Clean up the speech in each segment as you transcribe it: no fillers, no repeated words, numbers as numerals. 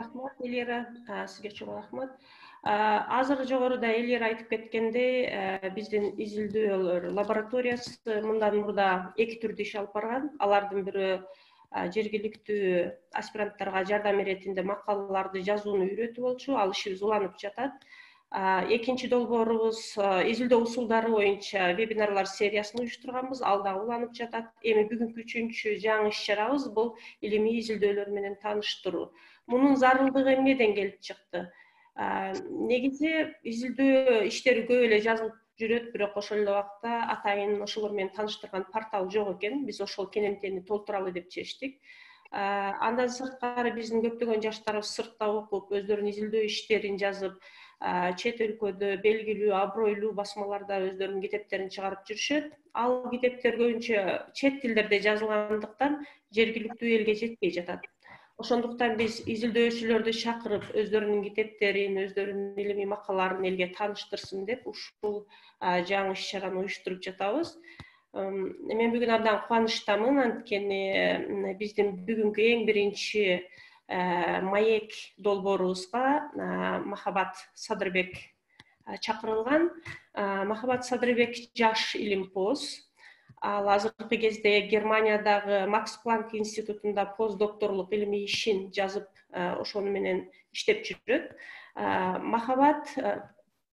Рахмат, Эльвира. Сізге чоң рахмат. Азыр жогоруда Эльвира айтып кеткендей, биздин изилдөөлөр лабораториясы мындан мурда 2 түрдө иш алып барган. Алардын бири жергиликтүү аспиранттарга жардам иретинде макалаларды жазууну үйрөтүү болчу. Ал ишибиз уланып жатат. Экинчи долбоорубуз изилдөө усулдары боюнча вебинарлар сериясын уюштурганбыз. Ал да уланып жатат. Эми бүгүнкү үчүнчү жаңы иш-чарабыз бул илимий изилдөөлөр менен тааныштыруу. Мунун зарылдыгы эмнеден келип чыкты? Негизи изилдөө иштери көп эле жазылып жүрөт, бирок ошол эле убакта атайын ошолор менен тааныштырган портал жок экен. Биз ошол кенемтени толтуралы деп чечтик. Андан сырткары биздин көптөгөн жаштарыбыз сыртта окуп, өздөрүнүн изилдөө иштерин жазып, чет өлкөдө белгилүү абройлуу басмаларда өздөрүнүн китептерин чыгарып жүрүшөт. Ал китептер көбүнчө чет тилдерде жазылгандыктан жергиликтүү элге жетпей жатат. Ошондуктан биз изилдөөчүлөрдү чакырып, өздөрүнүн китептерин, өздөрүнүн илимий макалаларын элге тааныштырсын деп ушул жаңы иш-чараны уюштуруп жатабыз. Мен бүгүн абдан кубанычтамын, анткени биздин бүгүнкү эң биринчи маек долбоорубузга Махабат Садырбек чакырылган. Махабат Садырбек жаш илимпоз. Ал азыркы кезде Германиядагы Макс Планк институтунда постдокторлук илимий ишин жазып, ошону менен иштеп жүрөт. Махабат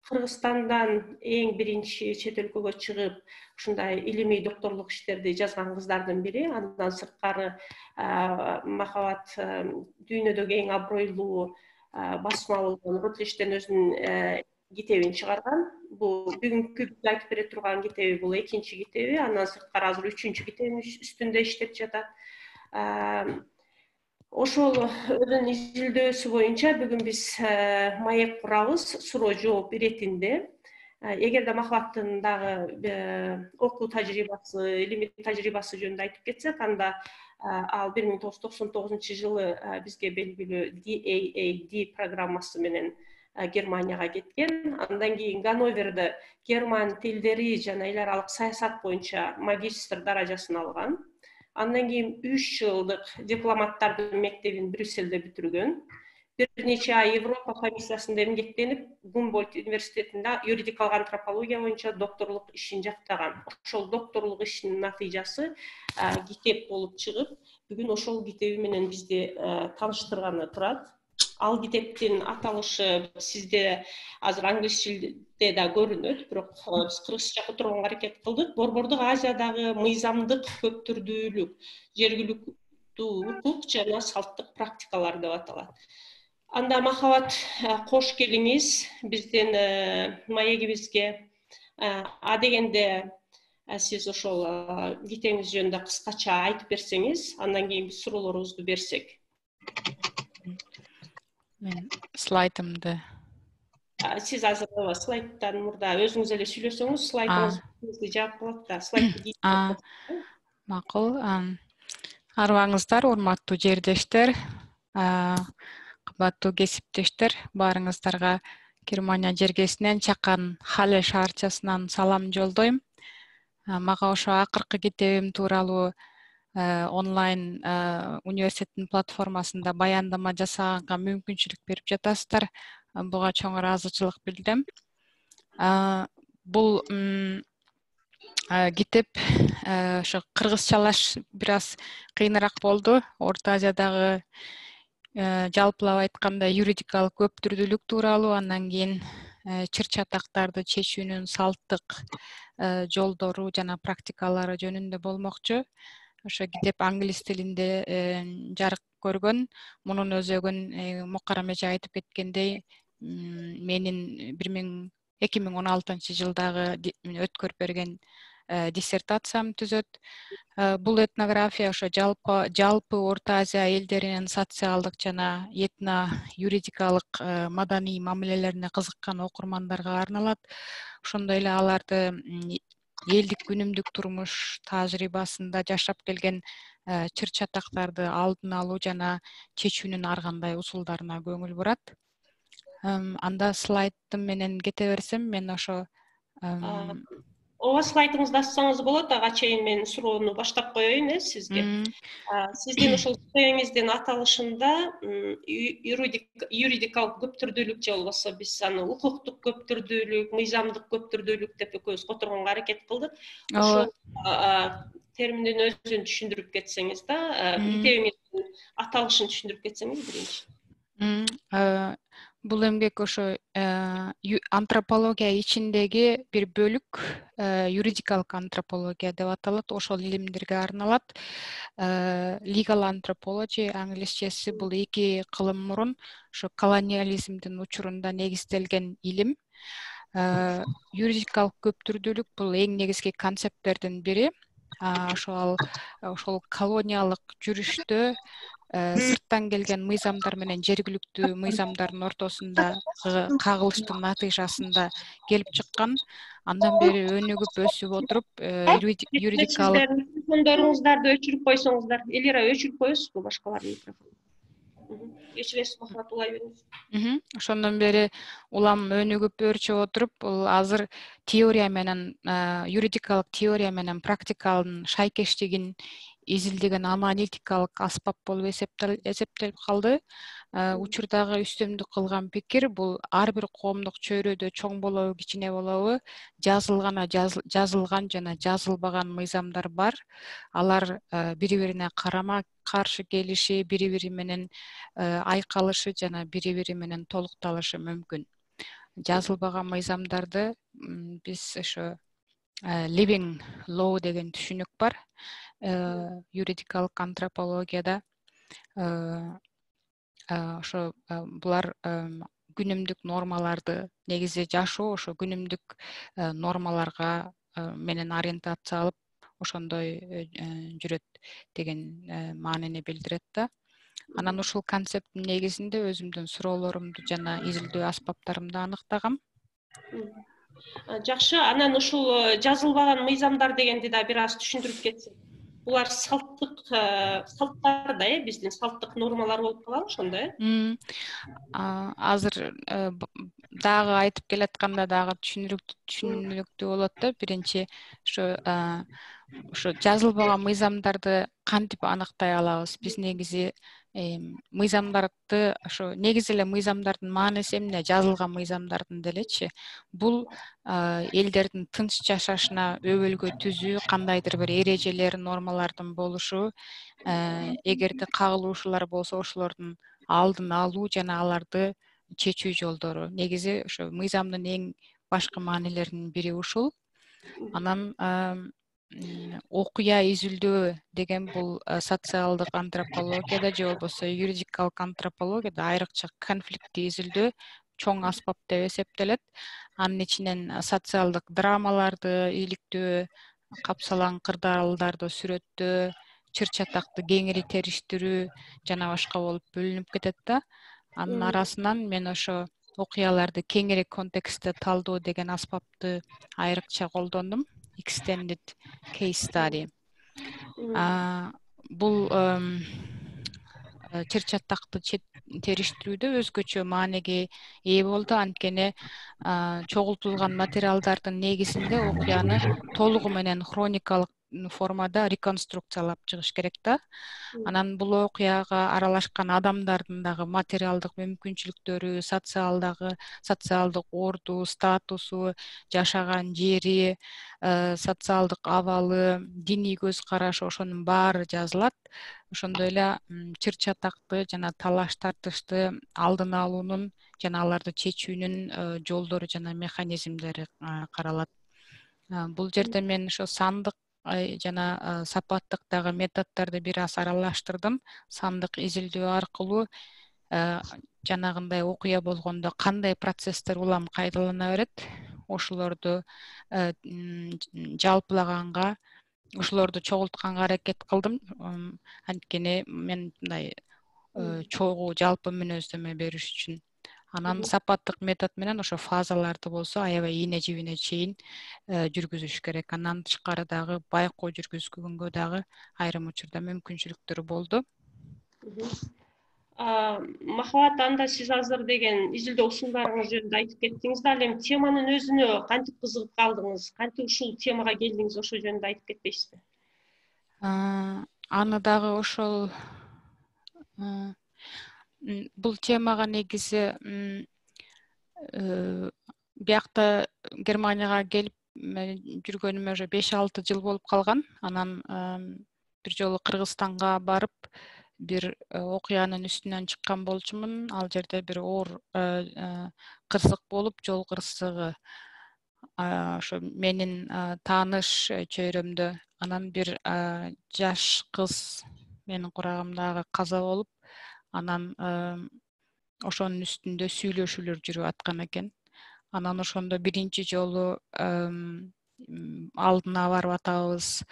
Кыргызстандан эң биринчи чет өлкөгө чыгып, ушундай илимий докторлук иштерди жазган кыздардын бири. Андан сырткары Махабат дүйнөдөгү эң абройлуу басма болгон Ротлиштен өзүнүн китебин чыгарган. Бул бүгүнкү биз айтып бере турган китеби бул экинчи китеби. Андан сырткары азыр үчүнчү китебин үстүндө иштеп жатат. Ошол өзүнүн изилдөөсү боюнча бүгүн биз маек курабыз суроо жооп иретинде. Эгерде Махабаттын дагы окуу тажрыйбасы, илимий тажрыйбасы жөнүндө айтып кетсек, анда ал 1999-жылы бизге белгилүү DAAD программасы менен Германияга кеткен. Андан кийин Ганноверде герман тилдери жана эл аралык саясат боюнча магистр даражасын алган. Андан кийин 3 жылдык дипломаттардын мектебин Брюссельде бүтүргөн. Бир нече ай Европа комиссиясында эмгектенип, Гумбольдт университетинде юридикалык антропология боюнча докторлук ишин жактаган. Ошол докторлук ишинин натыйжасы китеп болуп чыгып, бүгүн ошол китеби менен бизди тааныштырганы турат. Ал китептин аталышы сизде азыр англис тилде да көрүнөт, бирок биз кыргызча которгонго аракет кылдык. Борбордук Азиядагы мыйзамдык көп түрдүүлүк, жергиликтүү укук жана салттык практикалар деп аталат. Анда Махабат, кош келиңиз биздин маегибизге. Дегенде сиз ошол китебиңиз жөнүндө кыскача айтып берсеңиз, андан кийин биз суроолорубузду берсек. Мен слайдымды. Сиз азыр слайдтан мурда өзүңүз эле сүйлөсөңүз, слайдыңызды жаап калат да, слайдты макул. Арыбаңыздар, урматтуу жердештер, кымбаттуу кесиптештер, баарыңыздарга Германия жергесинен чакан Хале шаарчасынан салам жолдойм. Мага ошо акыркы китебим тууралуу онлайн университеттин платформасында баяндама жасаганга мүмкүнчүлүк берип жатасыздар. Буга чоң ыраазычылык билдирем. Бул китеп ошо кыргызчалаш бир аз кыйыныраак болду. Орто Азиядагы жалпылап айтканда юридикалык көп түрдүүлүк тууралуу, андан кийин чыр чатактарды чечүүнүн салттык жолдору жана практикалары жөнүндө болмокчу. Ошо китеп англис тилинде жарык көргөн. Мунун өзөгүн Мукарам эже айтып кеткендей, менин 2016-жылдагы өткөрүп берген диссертациям түзөт. Бул этнография ошо жалпы Орто Азия элдеринин социалдык жана этно юридикалык маданий мамилелерине кызыккан окурмандарга арналат. Ошондой эле аларды элдик күнүмдүк турмуш тажрыйбасында жашап келген чыр чатактарды алдын алуу жана чечүүнүн ар кандай усулдарына көңүл бурат. Анда слайдым менен кете берсем, мен ошо Ооба, слайдыңызды ачсаңыз болот. Ага чейин мен суроону баштап коеюн сизге. Сиздин ушул сурооңуздун аталышында юридикалык көптүрдүүлүк же болбосо биз аны укуктук көптүрдүүлүк, мыйзамдык көптүрдүүлүк деп экөөбүз которгонго аракет кылдык. Ошол терминдин өзүн түшүндүрүп кетсеңиз да, итебиңиздин аталышын түшүндүрүп кетсеңиз биринчи. Бул эмгек ошо антропология ичиндеги бир бөлүк, юридикалык антропология деп аталат. Ошол илимдерге арналат. Legal anthropology англисчеси бул 2 кылым мурун ошо колониализмдин учурунда негизделген илим. Юридикалык көптүрдүүлүк бул эң негизги концепттердин бири. Ошол колониялык жүрүштө сырттан келген мыйзамдар менен жергиликтүү мыйзамдардын ортосундагы кагылыштын натыйжасында келип чыккан. Андан бери өнүгүп өсүп отуруп, юридикалык микрофондоруңуздарды өчүрүп койсоңуздар. Элира, өчүрүп коесузбу башкалардын микрофонун? Кечиресиз, Махмат, улай бериңиз. Ошондон бери улам өнүгүп өрчүп отуруп, бул азыр теория менен, юридикалык теория менен практиканын шайкештигин изилдеген аналитикалык аспап болуп эсептелип калды. Учурдагы үстөмдүк кылган пикир бул ар бир коомдук чөйрөдө чоң болобу, кичине болобу, жазылган жана жазылбаган мыйзамдар бар. Алар бири-бирине карама каршы келиши, бири-бири менен айкалышы жана бири-бири менен толукталышы мүмкүн. Жазылбаган мыйзамдарды биз ошо living law деген түшүнүк бар. Юридикалык антропологияда ошо булар күнүмдүк нормаларды негизи жашоо ошо күнүмдүк нормаларга менен ориентация алып ошондой жүрөт деген маанини билдирет да. Анан ушул концепттин негизинде өзүмдүн суроолорумду жана изилдөө аспаптарымды аныктагам. Жакшы, анан ушул жазылбаган мыйзамдар дегенди да бир аз түшүндүрүп кетсек. Булар салттар да, биздин салттык нормалар болуп калабы ошондо, Азыр дагы айтып келатканда дагы түшүнүктүү болот да. Биринчи ошо жазылбаган мыйзамдарды кантип аныктай алабыз? Биз негизи мыйзамдарды ошо негизи эле мыйзамдардын мааниси эмне? Жазылган мыйзамдардын делечи. Бул элдердин тынч жашашына өбөлгө түзүү, кандайдыр бир эрежелер, нормалардын болушу, эгерде кагылуушулар болсо ошолордун алдын алуу жана аларды чечүү жолдору. Негизи ошо мыйзамдын эң башкы маанилеринин бири ушул. Анан окуя изилдөө деген бул социалдык антропологияда же болбосо юридикалык антропологияда айрыкча конфликтти изилдөө чоң аспап деп эсептелет. Анын ичинен социалдык драмаларды иликтөө, капсалаң кырдаалдарды сүрөттөө, чыр чатакты кеңири териштирүү жана башка болуп бөлүнүп кетет да. Анын арасынан мен ошо окуяларды кеңири контекстте талдоо деген аспапты айрыкча колдондум. Extended case study. Бул чыр чатакты териштирүүдө өзгөчө маанеге ээ болду. Анткени чогултулган материалдардын негизинде окуяны толугу менен хроникалык формада реконструкциялап чыгыш керек да. Анан бул окуяга аралашкан адамдардын дагы материалдык мүмкүнчүлүктөрү, социалдык орду, статусу, жашаган жери, социалдык абалы, диний көз карашы, ошонун баары жазылат. Ошондой эле чыр чатакты жана талаш тартышты алдын алуунун жана аларды чечүүнүн жолдору жана механизмдери каралат. Бул жерде мен ошо сандык жана сапаттык дагы методдорду бир аз аралаштырдым. Сандык изилдөө аркылуу жанагындай окуя болгондо кандай процесстер улам кайталана берет, ошолорду жалпылаганга, ошолорду чогултканга аракет кылдым. Анткени мен мындай чогуу жалпы мүнөздөмө бериш үчүн. Анан сапаттык метод менен ошо фазаларды болсо аябай ийне жибине чейин жүргүзүш керек. Андан тышкары дагы байкоо жүргүзгөнгө дагы айрым учурда мүмкүнчүлүктөр болду. Махабат, анда сиз азыр деген изилдөө усулдарыңыз жөнүндө айтып кеттиңиз да, ал эми теманын өзүнө кантип кызыгып калдыңыз, кантип ушул темага келдиңиз, ошол жөнүндө айтып кетпейсизби? Аны дагы ошол бул темага негизи биякта Германияга келип жүргөнүмө уже 5-6 жыл болуп калган. Анан бир жолу Кыргызстанга барып, бир окуянын үстүнөн чыккан болчумун. Ал жерде бир оор кырсык болуп, жол кырсыгы. Ошо менин тааныш чөйрөмдө анан бир жаш кыз менин курагымдагы каза болуп, анан ошонун үстүндө сүйлөшүүлөр жүрүп аткан экен. Анан ошондо биринчи жолу алдына барып атабыз,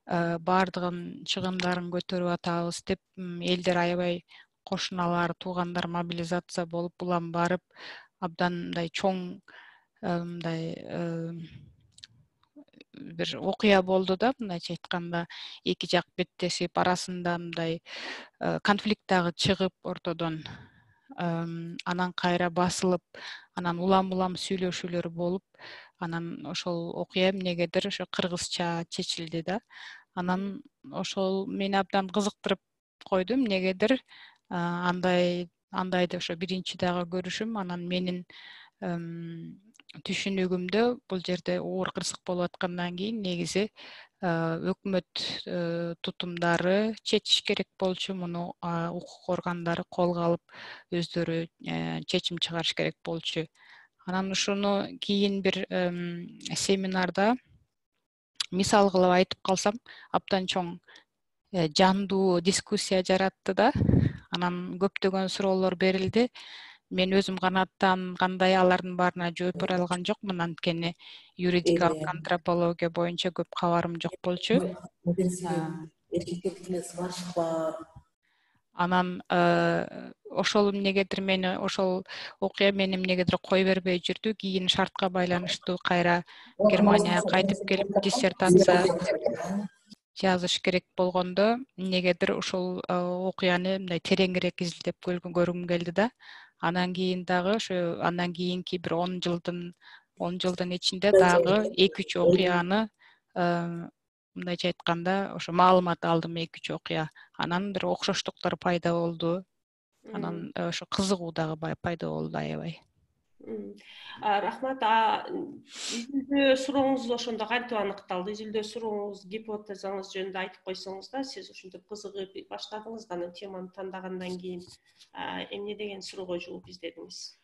баардыгын чыгымдарын көтөрүп атабыз деп элдер аябай, кошуналар, туугандар мобилизация болуп, улам барып, абдан мындай чоң бир окуя болду да, мындайча айтканда, эки жак беттешип, арасында мындай конфликт дагы чыгып ортодон, анан кайра басылып, анан улам сүйлөшүүлөр болуп, анан ошол окуя эмнегедир ошо кыргызча чечилди да. Анан ошол мени абдан кызыктырып койду, эмнегедир андайды ошо биринчи дагы көрүшүм. Анан менин түшүнүгүмдө бул жерде оор кырсык болуп аткандан кийин негизи өкмөт тутумдары чечиш керек болчу, муну укук органдары колго алып өздөрү чечим чыгарыш керек болчу. Анан ушуну кийин бир семинарда мисал кылып айтып калсам, абдан чоң жандуу дискуссия жаратты да. Анан көптөгөн суроолор берилди. Мен өзүм канааттангандай алардын баарына жооп бере алган жокмун, анткени юридикалык антропология боюнча көп кабарым жок болчу. Эркектердин сварщик бар. Анан ошол эмнегедир мени ошол окуя мени эмнегедир кой бербей жүрдү. Кийин шартка байланыштуу кайра Германияга кайтып келип диссертация жазыш керек болгондо, эмнегедир ошол окуяны мындай тереңирээк изилдеп көргүм келди да. Андан кийин дагы ошо андан кийинки бир 10 жылдын ичинде дагы 2-3 окуяны мындайча айтканда ошо маалымат алдым, 2-3 окуя. Анан бир окшоштуктар пайда болду. Анан ошо кызыгуу дагы пайда болду аябай. Рахмат. Изилдөө сурооңуз ошондо кантип аныкталды? Изилдөө сурооңуз, гипотезаңыз жөнүндө айтып койсоңуз да, сиз ушинтип кызыгып баштадыңыз да, анан теманы тандагандан кийин эмне деген суроого жооп издедиңиз?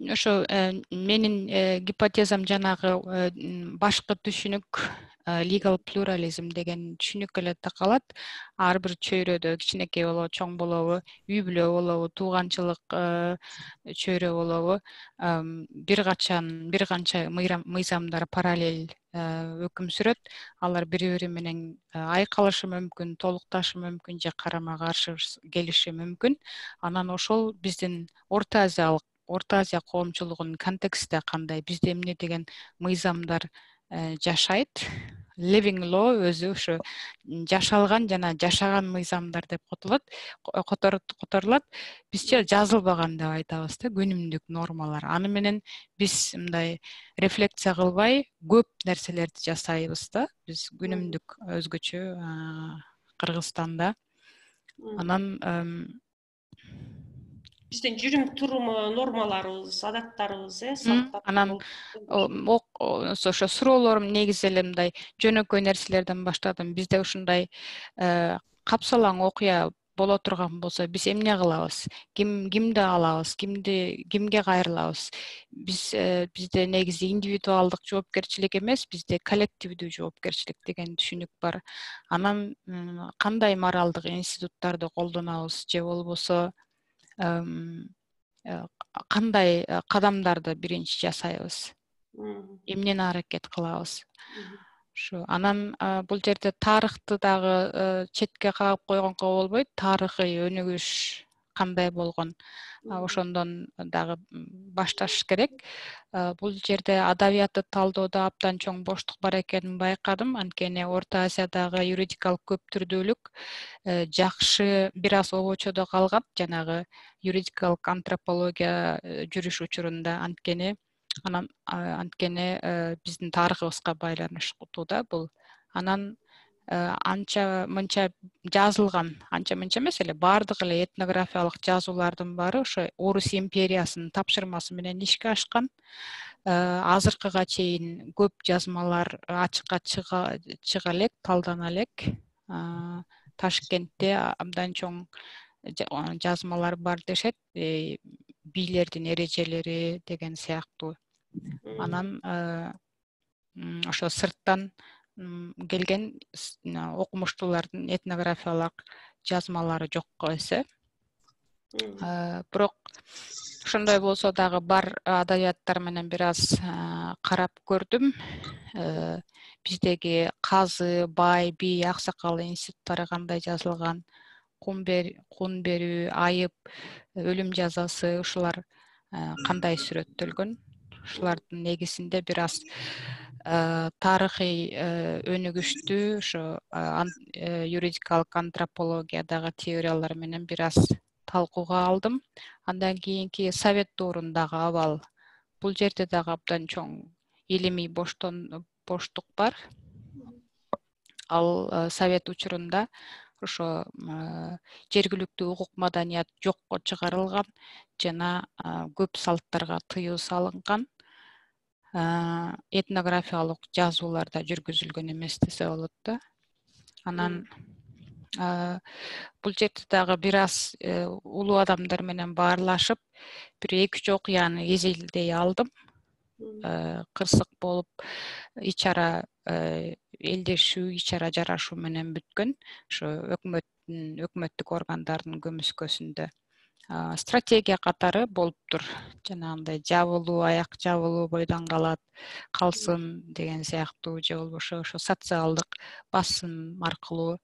Ошо менин гипотезам жанагы башкы түшүнүк, legal pluralism деген түшүнүккө эле такалат. Ар бир чөйрөдө кичинекей болобу, чоң болобу, үй бүлө болобу, тууганчылык чөйрө болобу, бир канча мыйзамдар параллель өкүм сүрөт. Алар бири-бири менен айкалышы мүмкүн, толукташы мүмкүн же карама каршы келиши мүмкүн. Анан ошол биздин Орто Азия коомчулугунун контексте кандай, бизде эмне деген мыйзамдар жашайт. Living law өзү ошо жашалган жана жашаган мыйзамдар деп которулат. Бизче жазылбаган деп айтабыз да, күнүмдүк нормалар. Аны менен биз мындай рефлексия кылбай көп нерселерди жасайбыз да. Биз күнүмдүк өзгөчө Кыргызстанда. Анан биздин жүрүм турум нормаларыбыз, адаттарыбыз, анан ошо суроолорум негизи эле мындай жөнөкөй нерселерден баштадым. Бизде ушундай капсалаң окуя боло турган болсо, биз эмне кылабыз? Кимди алабыз? Кимге кайрылабыз? Бизде негизи индивидуалдык жоопкерчилик эмес, бизде коллективдүү жоопкерчилик деген түшүнүк бар. Анан кандай моралдык институттарды колдонобуз же болбосо кандай кадамдарды биринчи жасайбыз, эмнени аракет кылабыз. Ошо анан бул жерде тарыхты дагы четке кагып койгонго болбойт. Тарыхый өнүгүш кандай болгон, ошондон дагы башташ керек. Бул жерде адабиятты талдоодо абдан чоң боштук бар экенин байкадым. Анткени Орто Азиядагы юридикалык көптүрдүүлүк жакшы бир аз обочодо калган, жанагы юридикалык антропология жүрүш учурунда. Анткени биздин тарыхыбызга байланыштуу да бул. Анан анча мынча жазылган, анча мынча эмес эле баардык эле этнографиялык жазуулардын баары ошо Орус империясынын тапшырмасы менен ишке ашкан. Азыркыга чейин көп жазмалар ачыкка чыга элек, талдана элек. Ташкентте абдан чоң жазмалар бар дешет, бийлердин эрежелери деген сыяктуу. Анан ошо сырттан келген окумуштуулардын этнографиялык жазмалары жокко эсе. Бирок ошондой болсо дагы бар адабияттар менен бир аз карап көрдүм. Биздеги казы, бай, би, аксакал институттары кандай жазылган, кун берүү, айып, өлүм жазасы, ушулар кандай сүрөттөлгөн. Ушулардын негизинде бир аз тарыхый өнүгүштүү ошо юридикалык антропологиядагы теориялар менен бир аз талкууга алдым. Андан кийинки совет доорундагы абал. Бул жерде дагы абдан чоң илимий боштук бар. Ал совет учурунда ошо жергиликтүү укук маданият жокко чыгарылган жана көп салттарга тыюу салынган. Этнографиялык жазууларда жүргүзүлгөн эмес десе болот да. Анан бул жерде дагы бир аз улуу адамдар менен баарлашып, бир 2-3 окуяны изилдей алдым. Кырсык болуп, ич-ара элдешүү, ич-ара жарашуу менен бүткөн. Ошо өкмөттүк органдардын көмүскөсүндө стратегия катары болуптур. Жанагындай жабылуу, аяк жабылуу бойдон калсын деген сыяктуу, же болбошо ошо социалдык басым аркылуу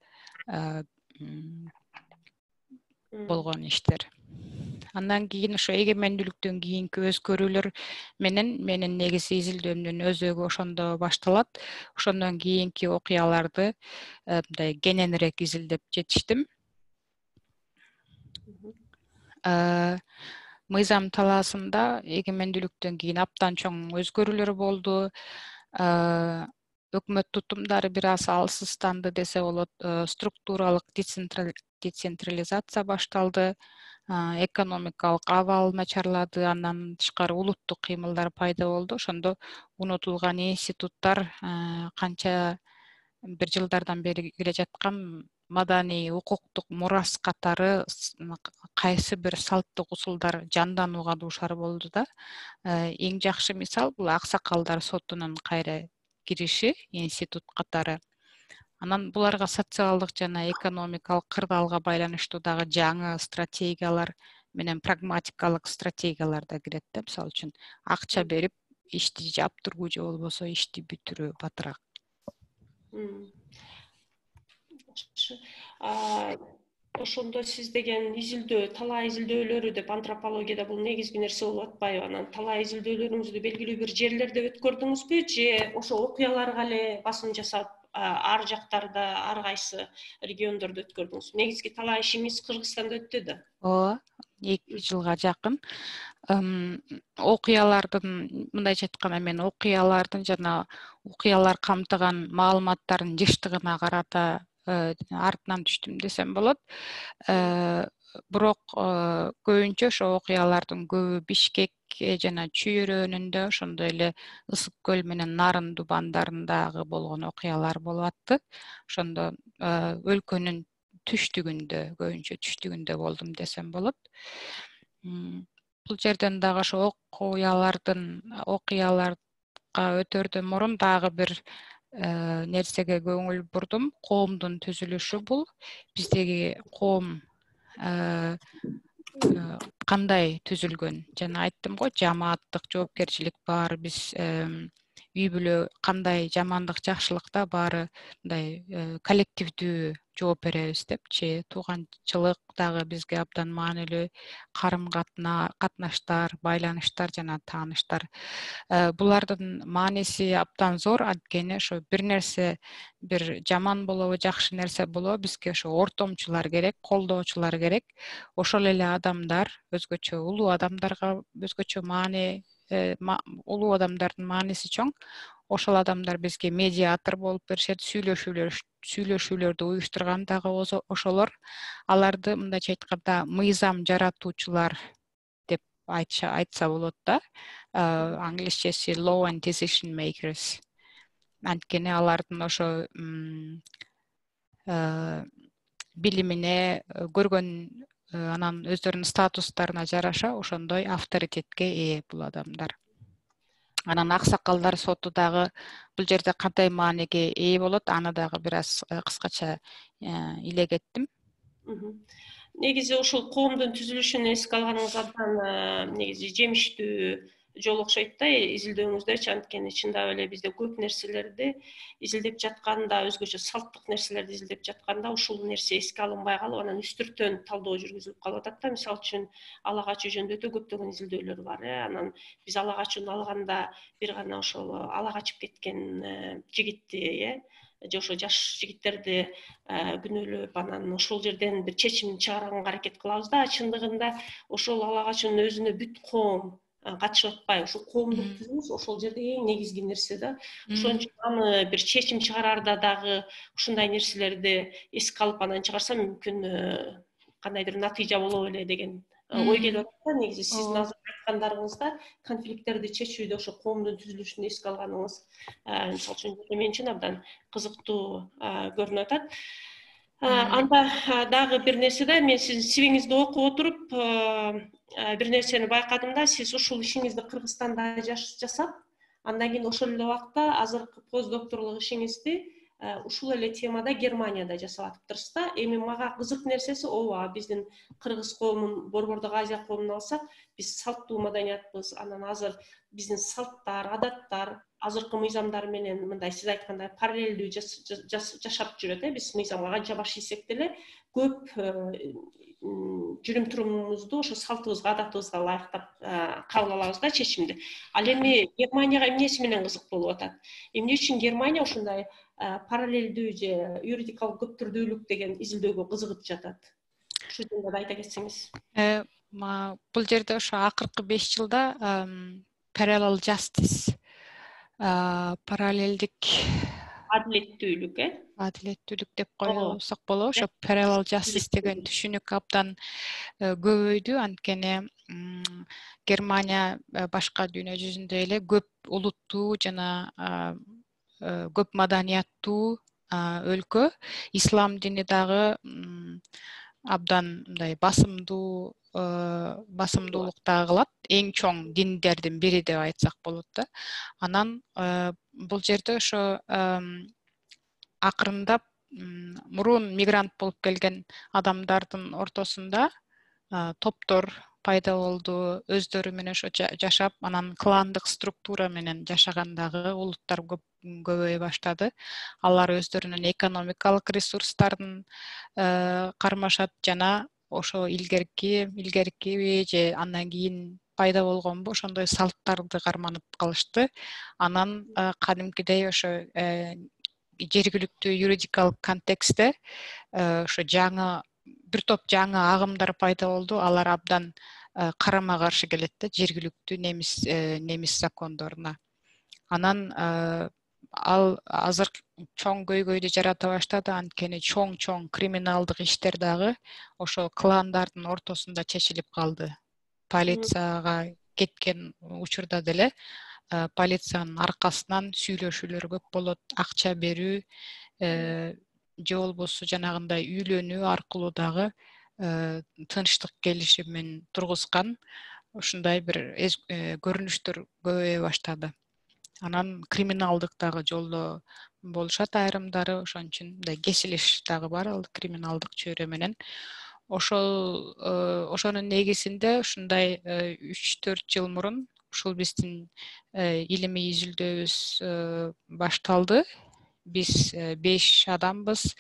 болгон иштер. Андан кийин ошо эгемендүүлүктөн кийинки өзгөрүүлөр менен менин негизи изилдөөнүн өзөгү ошондо башталат. Ошондон кийинки окуяларды мындай кененирээк изилдеп жетиштим. Мыйзам талаасында эгемендүүлүктөн кийин абдан чоң өзгөрүүлөр болду. Өкмөт тутумдары бир аз алсызданды десе болот. Структуралык децентрализация башталды. Экономикалык абал начарлады. Андан тышкары улуттук кыймылдар пайда болду. Ошондо унутулган институттар, канча бир жылдардан бери келе жаткан маданий укуктук мурас катары кайсы бир салттык усулдар жанданууга дуушар болду да. Эң жакшы мисал бул аксакалдар сотунун кайра кириши институт катары. Анан буларга социалдык жана экономикалык кырдаалга байланыштуу дагы жаңы стратегиялар менен прагматикалык стратегиялар да кирет да. Мисалы үчүн акча берип ишти жаптыруу же болбосо ишти бүтүрүү батыраак. Ошондо сиз деген изилдөө, талаа изилдөөлөрү деп антропологияда бул негизги нерсе болуп атпайбы? Анан талаа изилдөөлөрүңүздү белгилүү бир жерлерде өткөрдүңүзбү же ошо окуяларга эле басым жасап, ар жактарда, ар кайсы региондордо өткөрдүңүз? Негизги талаа ишиңиз Кыргызстанда өттү да? Ооба, 2 жылга жакын. Окуялардын, мындайча айтканда мен окуялардын жана окуялар камтыган маалыматтардын жыштыгына карата артынан түштүм десем болот. Бирок көбүнчө ошо окуялардын көбү Бишкек жана чүйөрөнүндө, ошондой эле Ысык көл менен Нарын дубандарындагы болгон окуялар болуп атты. Ошондо өлкөнүн түштүгүндө, көбүнчө түштүгүндө болдум десем болот. Бул жерден дагы ошо окуяларга өтөрдөн мурун дагы бир нерсеге көңүл бурдум. Коомдун түзүлүшү бул. Биздеги коом кандай түзүлгөн? Жана айттым го, жамааттык жоопкерчилик бар. Биз үй бүлө кандай жамандык жакшылыкта баары мындай коллективдүү жооп беребиз депчи, тууганчылык дагы бизге абдан маанилүү, катнаштар, байланыштар жана тааныштар. Булардын мааниси абдан зор, анткени ошо бир нерсе, бир жаман болобу, жакшы нерсе болобу, бизге ошо ортомчулар керек, колдоочулар керек. Ошол эле адамдар өзгөчө улуу адамдарга өзгөчө маани, улуу адамдардын мааниси чоң. Ошол адамдар бизге медиатор болуп беришет, сүйлөшүүлөрдү уюштурган дагы ошолор. Аларды мындайча айтканда мыйзам жаратуучулар деп айтса болот да. Англисчеси law and decision makers. Анткени алардын ошо билимине, көргөн, анан өздөрүнүн статустарына жараша ошондой авторитетке ээ бул адамдар. Анан аксакалдар соту дагы бул жерде кандай мааниге ээ болот, аны дагы бир аз кыскача илегеттим. Негизи ушул коомдун түзүлүшүн эске алганыңыз абдан негизи жемиштүү жол окшойт да изилдөөңүздөрчү, анткени чындап эле бизде көп нерселерди изилдеп жатканда, өзгөчө салттык нерселерди изилдеп жатканда ушул нерсе эске алынбай калып, анан үстүртөн талдоо жүргүзүлүп калып атат да. Мисалы үчүн ала качуу жөнүндө өтө көптөгөн изилдөөлөр бар. Анан биз ала качууну алганда бир гана ошол ала качып кеткен жигитти, же ошо жаш жигиттерди күнөөлөп, анан ошол жерден бир чечим чыгарганга аракет кылабыз да. Чындыгында ошол ала качуунун өзүнө бүт коом катышып атпайбы, ушул коомдук түзүлүш ошол жерде эң негизги нерсе да. Ошон үчүн аны бир чечим чыгарарда дагы ушундай нерселерди эске алып анан чыгарса мүмкүн кандайдыр натыйжа боло эле деген ой келип атат да. Негизи сиздин азыр айткандарыңызда конфликттерди чечүүдө ошо коомдун түзүлүшүн эске алганыңыз мисалы үчүн мен үчүн абдан кызыктуу көрүнүп атат. Анда дагы бир нерсе да, мен сиздин сивиңизди окуп отуруп бир нерсени байкадым да. Сиз ушул ишиңизди Кыргызстанда жасап, андан кийин ошол эле убакта азыркы постдокторлук ишиңизди ушул эле темада Германияда жасап атыптырсыз да. Эми мага кызык нерсеси ооба, биздин кыргыз коомун, Борбордук Азия коомун алсак, биз салттуу маданиятпыз. Анан азыр биздин салттар, адаттар азыркы мыйзамдар менен мындай сиз айткандай параллелдүү жашап жүрөт. Биз мыйзамга канча баш ийсек деле көп жүрүм турумубузду ошо салтыбызга, адатыбызга ылайыктап кабыл алабыз да чечимди. Ал эми Германияга эмнеси менен кызык болуп атат? Эмне үчүн Германия ушундай параллелдүү же юридикалык көптүрдүүлүк деген изилдөөгө кызыгып жатат? Ушул жөнүндө да айта кетсеңиз. Бул жерде ошо акыркы 5 жылда parallel justice, параллелдик адилеттүүлүк, адилеттүүлүк деп койсок болобу. Ошо parallel justice деген түшүнүк абдан көбөйдү, анткени Германия башка дүйнө жүзүндө эле көп улуттуу жана көп маданияттуу өлкө. Ислам дини дагы абдан мындай басымдуулук дагы кылат. Эң чоң диндердин бири деп айтсак болот да. Анан бул жерде ошо акырындап мурун мигрант болуп келген адамдардын ортосунда топтор пайда болду, өздөрү менен ошо жашап, анан кландык структура менен жашагандагы улуттар көбөйө баштады. Алар өздөрүнүн экономикалык ресурстарын кармашат жана ошо илгерки же андан кийин пайда болгонбу ошондой салттарды карманып калышты. Анан кадимкидей ошо жергиликтүү юридикалык контекстте ошо жаңы бир топ жаңы агымдар пайда болду. Алар абдан карама каршы келет да жергиликтүү немис закондоруна. Анан ал азыр чоң көйгөйдү жарата баштады, анткени чоң криминалдык иштер дагы ошо кландардын ортосунда чечилип калды. Полицияга кеткен учурда деле полициянын аркасынан сүйлөшүүлөр көп болот, акча берүү же болбосо жанагындай үйлөнүү аркылуу дагы тынчтык келишимин тургузган ушундай бир көрүнүштөр көбөйө баштады. Анан криминалдык дагы жолдо болушат айрымдары, ошон үчүн мындай кесилиш дагы бар ал криминалдык чөйрө менен. Ошонун негизинде ушундай 3-4 жыл мурун ушул биздин илимий изилдөөбүз башталды. Биз 5 адамбыз.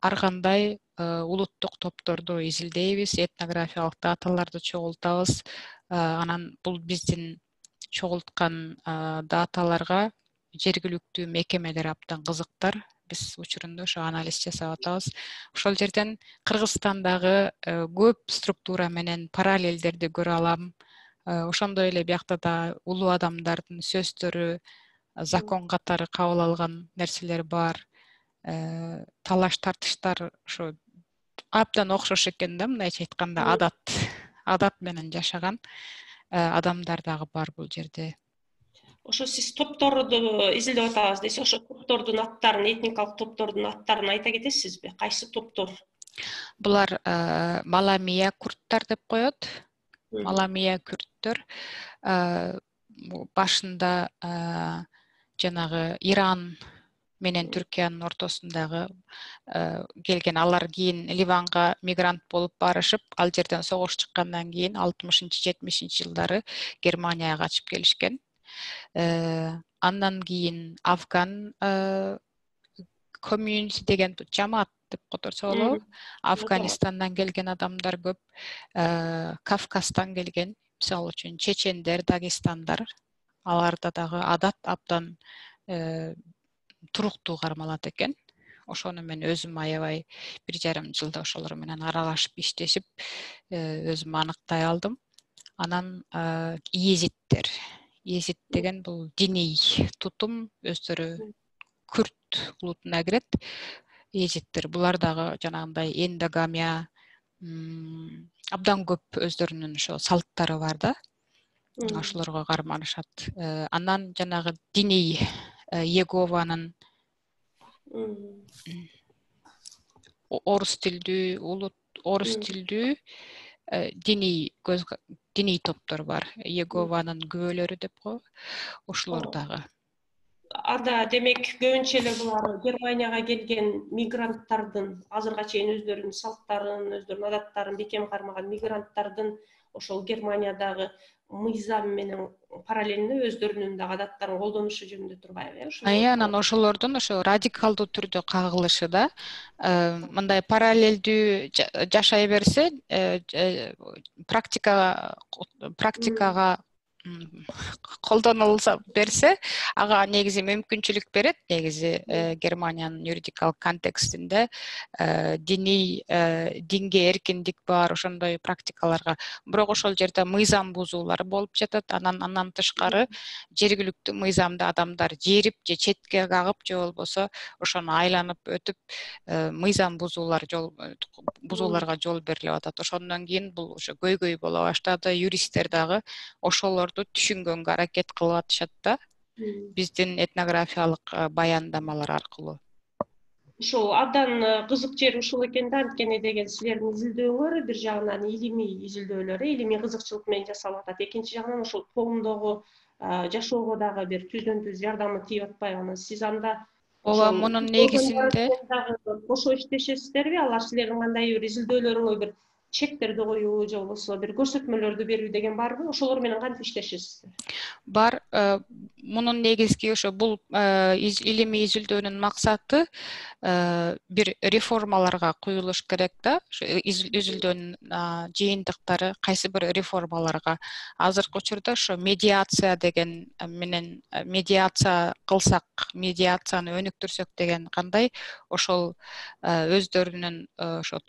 ар кандай улуттук топторду изилдейбиз, этнографиялык даталарды чогултабыз. Анан бул биздин чогулткан даталарга жергиликтүү мекемелер абдан кызыктар. Биз учурунда ошо анализ жасап атабыз. Ошол жерден Кыргызстандагы көп структура менен параллелдерди көрө алам. Ошондой эле биякта да улуу адамдардын сөздөрү, закон катары кабыл алган нерселер бар. Талаш тартыштар ошо абдан окшош экен да, мындайча айтканда адат менен жашаган адамдар дагы бар бул жерде. Ошо сиз топторду изилдеп атабыз десе, ошо топтордун аттарын, этникалык топтордун аттарын айта кетесизби? Кайсы топтор? Булар Маламия курттар деп коет. Маламия күрттөр башында жанагы Иран менен Түркиянын ортосундагы келген, алар кийин Ливанга мигрант болуп барышып, ал жерден согуш чыккандан кийин 60-70 жылдары Германияга качып келишкен. Андан кийин Афган комьюнити деген жамаат деп которсо болобу. Афганистандан келген адамдар көп, Кавказдан келген, мисалы үчүн чечендер, дагестандар, аларда дагы адат абдан туруктуу кармалат экен. Ошону мен өзүм аябай 1,5 жылда ошолор менен аралашып иштешип, өзүм аныктай алдым. Анан Езиттер деген бул диний тутум, өздөрү күрт улутуна кирет. Езиттер булар дагы жанагындай эндогамия, абдан көп өздөрүнүн ошо салттары бар да. Ошолорго карманышат. Анан жанагы диний Егованын орус тилдүү диний топтор бар. Егованын күбөлөрү деп коет. Ошолор дагы. Анда демек көбүнчө эле булар Германияга келген мигранттардын азырга чейин өздөрүнүн салттарын, өздөрүнүн адаттарын бекем кармаган мигранттардын ошол Германиядагы мыйзам менен параллельно өздөрүнүн дагы адаттарын колдонушу жөнүндө турбайбы, Анан ошолордун ошо радикалдуу түрдө кагылышы да, мындай параллелдүү жашай берсе, практикага колдонулса берсе, ага негизи мүмкүнчүлүк берет. Негизи Германиянын юридикалык контекстинде динге эркиндик бар, ошондой практикаларга. Бирок ошол жерде мыйзам бузуулар болуп жатат. Анан тышкары жергиликтүү мыйзамды адамдар жерип же четке кагып же болбосо ошону айланып өтүп мыйзам бузууларга жол берилип атат. Ошондон кийин бул ошо көйгөй боло баштады. Юристтер дагы ошолорду түшүнгөнгө аракет кылып атышат да, биздин этнографиялык баяндамалар аркылуу. Ушул абдан кызык жери ушул экен да, анткени деген силердин изилдөөңөр бир жагынан илимий изилдөөлөр, илимий кызыкчылык менен жасалып атат. Экинчи жагынан ошол коомдогу жашоого дагы бир түздөн түз жардамы тийип атпайбы? Анан сиз анда ооба, мунун негизинде кошо иштешесиздерби? Алар силердин кандай бир изилдөөлөрүңө бир чектерди коюу же болбосо бир көрсөтмөлөрдү берүү деген барбы? Ошолор менен кантип иштешесиздер? Бар. Мунун негизги ошо бул илимий изилдөөнүн максаты бир реформаларга куюлуш керек да. Изилдөөнүн жыйынтыктары кайсы бир реформаларга. Азыркы учурда ошо медиация деген менен медиация кылсак, медиацияны өнүктүрсөк деген кандай, ошол өздөрүнүн ошо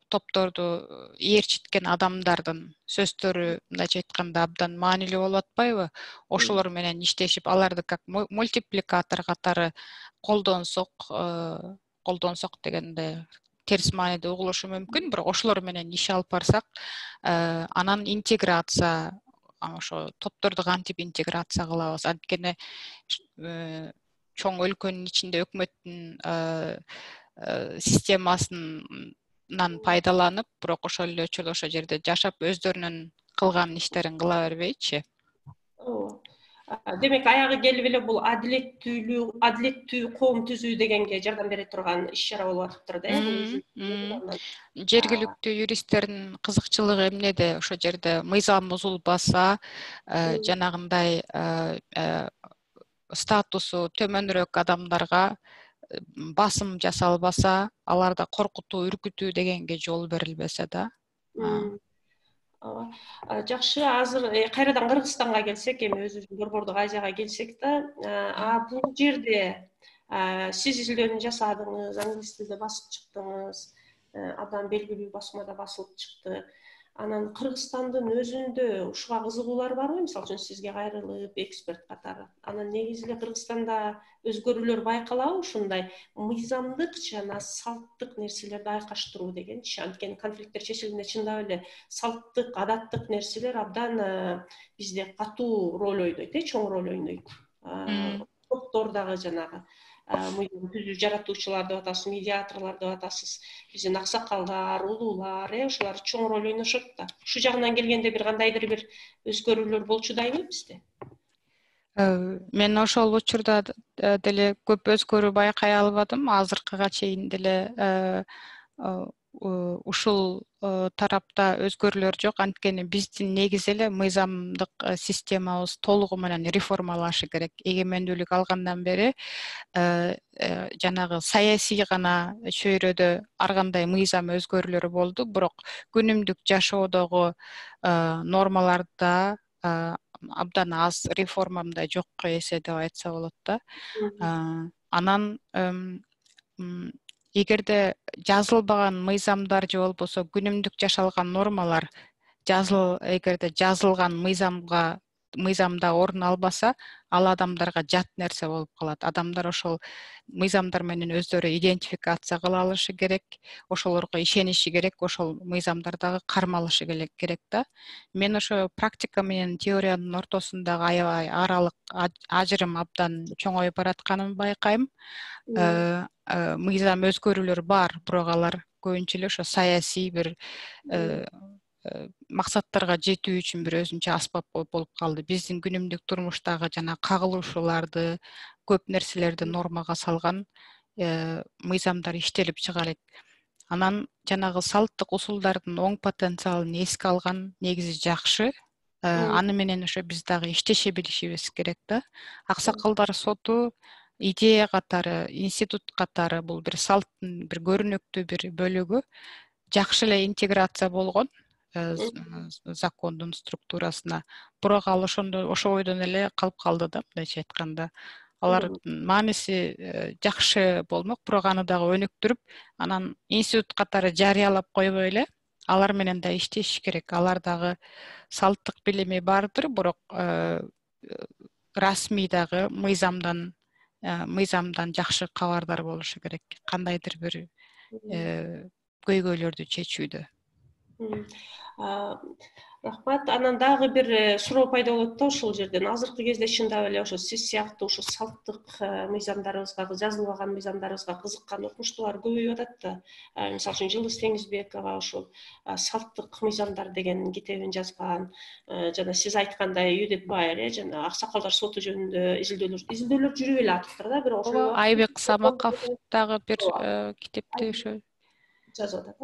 топторду ээрчиткен адамдардын сөздөрү, мындайча айтканда, абдан маанилүү болуп атпайбы? Ошолор менен иштешип, аларды как мультипликатор катары колдонсок дегенде терс мааниде угулушу мүмкүн, бирок ошолор менен иш алып барсак, анан интеграция, ошо топторду кантип интеграция кылабыз? Анткени чоң өлкөнүн ичинде өкмөттүн системасынан пайдаланып, бирок ошол эле учурда ошол жерде жашап, өздөрүнүн кылган иштерин кыла бербейчи? Демек, аягы келип эле бул адилеттүү коом түзүү дегенге жардам бере турган иш-чара болуп атыптыр да. Жергиликтүү юристтердин кызыкчылыгы эмнеде? Ошол жерде мыйзам бузулбаса, жанагындай статусу төмөнүрөөк адамдарга басым жасалбаса, аларда коркутуу, үркүтүү дегенге жол берилбесе да. Жакшы, азыр кайрадан Кыргызстанга келсек, эми өзүбүздүн Борбордук Азияга келсек да, бул жерде сиз изилдөөнү жасадыңыз, англис тилде басып чыктыңыз, абдан белгилүү басмада басылып чыкты. Анан Кыргызстандын өзүндө ушуга кызыгуулар барбы? Мисалы үчүн сизге кайрылып, эксперт катары. Анан негизи эле Кыргызстанда өзгөрүүлөр байкалабы ушундай мыйзамдык жана салттык нерселерди айкаштыруу дегенчи? Анткени конфликттер чечилгенде чындап эле салттык, адаттык нерселер абдан бизде катуу роль ойнойт, чоң роль ойнойт. Топтор дагы жанагы мыйзам түзүү жаратуучулар деп атасыз, медиаторлор деп атасыз, биздин аксакалдар, улуулар, ушулар чоң роль ойношот да. Ушу жагынан келгенде бир кандайдыр бир өзгөрүүлөр болчудайбы бизде? Мен ошол учурда деле көп өзгөрүү байкай албадым. Азыркыга чейин деле ушул тарапта өзгөрүүлөр жок. Анткени биздин негизи эле мыйзамдык системабыз толугу менен реформалашы керек. Эгемендүүлүк алгандан бери жанагы саясий гана чөйрөдө ар кандай мыйзам өзгөрүүлөрү болду, бирок күнүмдүк жашоодогу нормаларда абдан аз, реформа мындай жокко эсе деп айтса болот да. Анан эгерде жазылбаган мыйзамдар же болбосо күнүмдүк жашалган нормалар эгерде жазылган мыйзамда орун албаса, ал адамдарга жат нерсе болуп калат. Адамдар ошол мыйзамдар менен өздөрү идентификация кыла алышы керек, ошолорго ишениши керек, ошол мыйзамдар дагы кармалышы керек да. Мен ошо практика менен теориянын ортосундагы аябай аралык ажырым абдан чоңоюп баратканын байкайм. Мыйзам өзгөрүүлөр бар, бирок алар көбүнчө эле ошо саясий бир максаттарга жетүү үчүн бир өзүнчө аспап болуп калды. Биздин күнүмдүк турмуштагы жана кагылышууларды, көп нерселерди нормага салган мыйзамдар иштелип чыга элек. Анан жанагы салттык усулдардын оң потенциалын эске алган негизи жакшы. Аны менен ошо биз дагы иштеше билишибиз керек да. Аксакалдар соту идея катары, институт катары бул бир салттын бир көрүнөктүү бир бөлүгү, жакшы эле интеграция болгон закондун структурасына. Бирок ал ошо бойдон эле калып калды да, мындайча айтканда. Алардын мааниси жакшы болмок, бирок аны дагы өнүктүрүп, анан институт катары жарыялап койбой эле алар менен да иштеш керек. Алар дагы салттык билими бардыр, бирок расмий дагы мыйзамдан жакшы кабардар болушу керек. Кандайдыр бир көйгөйлөрдү чечүүдө. Рахмат. Анан дагы бир суроо пайда болот да ушул жерден. Азыркы кезде чындап эле ошо сиз сыяктуу ушу салттык мыйзамдарыбызга, жазылбаган мыйзамдарыбызга кызыккан окумуштуулар көбөйүп атат да. Мисалы үчүн Жылдыз Теңизбекова ушул салттык мыйзамдар деген китебин жазган. Жана сиз айткандай Юдит Байер, жана аксакалдар соту жөнүндө изилдөөлөр жүрүп эле атыптыр да, бирок ошо Айбек Самаков дагы бир китепти ошо жазып атат,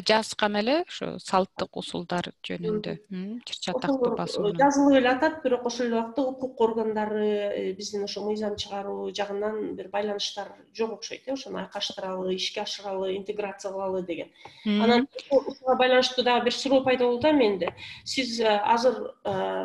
жазган эле ошо салттык усулдар жөнүндө. Чыр-чатактуу басуунун. Жазылып эле атат, бирок ошол эле убакта укук органдары биздин ошо мыйзам чыгаруу жагынан бир байланыштар жок окшойт, ошону айкаштыралы, ишке ашыралы, интеграция кылалы деген. Анан ушуга байланыштуу дагы бир суроо пайда болду да менде. Сиз азыр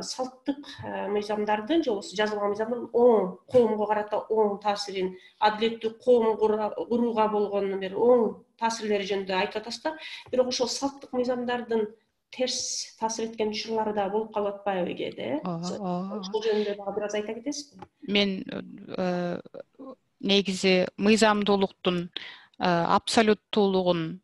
салттык мыйзамдардын же болбосо жазылган мыйзамдын оң коомго карата оң таасирин, адилеттүү коом курууга болгон бир оң таасирлери жөнүндө айтып атасыз да, бирок ошол салттык мыйзамдардын терс таасир эткен учурлары да болуп калып атпайбы кээде? Ошол жөнүндө дагы бир аз айта кетесизби? Мен негизи мыйзамдуулуктун абсолюттуулугун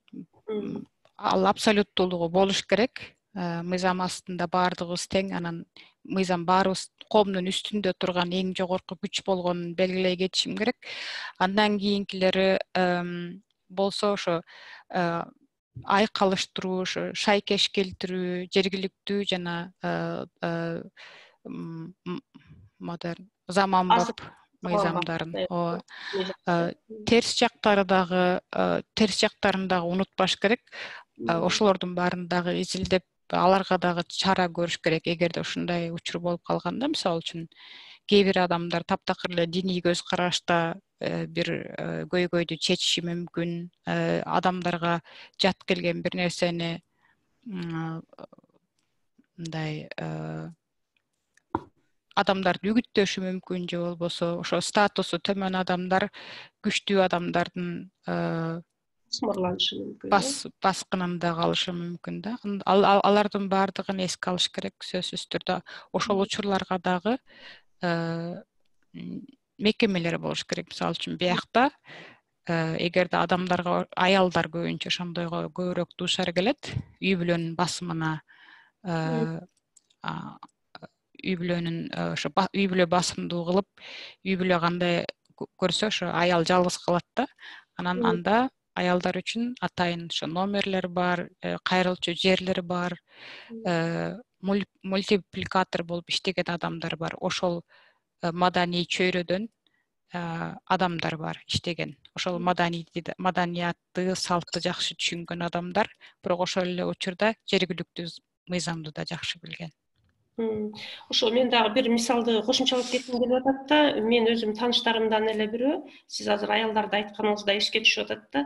болуш керек. Мыйзам астында баардыгыбыз тең, анан мыйзам баарыбыз коомдун үстүндө турган эң жогорку күч болгонун белгилей кетишим керек. Андан кийинкилери болсо ошо айкалыштыруу, ошо шайкеш келтирүү, жергиликтүү жана модерн, заманбап мыйзамдарын, терс жактарын дагы унутпаш керек. Ошолордун баарын дагы изилдеп, аларга дагы чара көрүш керек. Эгерде ушундай учур болуп калганда, мисалы үчүн кээ бир адамдар таптакыр эле диний көз карашта бир көйгөйдү чечиши мүмкүн, адамдарга жат келген бир нерсени мындай адамдарды үгүттөшү мүмкүн, же болбосо ошо статусу төмөн адамдар күчтүү адамдардын Сымырланышы мүмкүн. баскынында калышы мүмкүн да. Алардын баардыгын эске алыш керек, сөзсүз түрдө. Ошол учурларга дагы мекемелер болуш керек. Мисалы үчүн биякта эгерде адамдарга, аялдар көбүнчө ошондойго көбүрөөк дуушар келет, үй бүлөнүн басымына, үй бүлө басымдуу кылып, үй бүлө кандай көрсө ошо аял жалгыз калат да. Анан анда аялдар үчүн атайын ошо номерлер бар, кайрылчу жерлер бар, мультипликатор болуп иштеген адамдар бар. Ошол маданий чөйрөдөн адамдар бар иштеген. Ошол маданиятты, салтты жакшы түшүнгөн адамдар, бирок ошол эле учурда жергиликтүү мыйзамды да жакшы билген. Ошол мен дагы бир мисалды кошумчалап кетким келип атат да. Мен өзүм тааныштарымдан эле бирөө, сиз азыр аялдарды айтканыңызда эске түшүп атат да.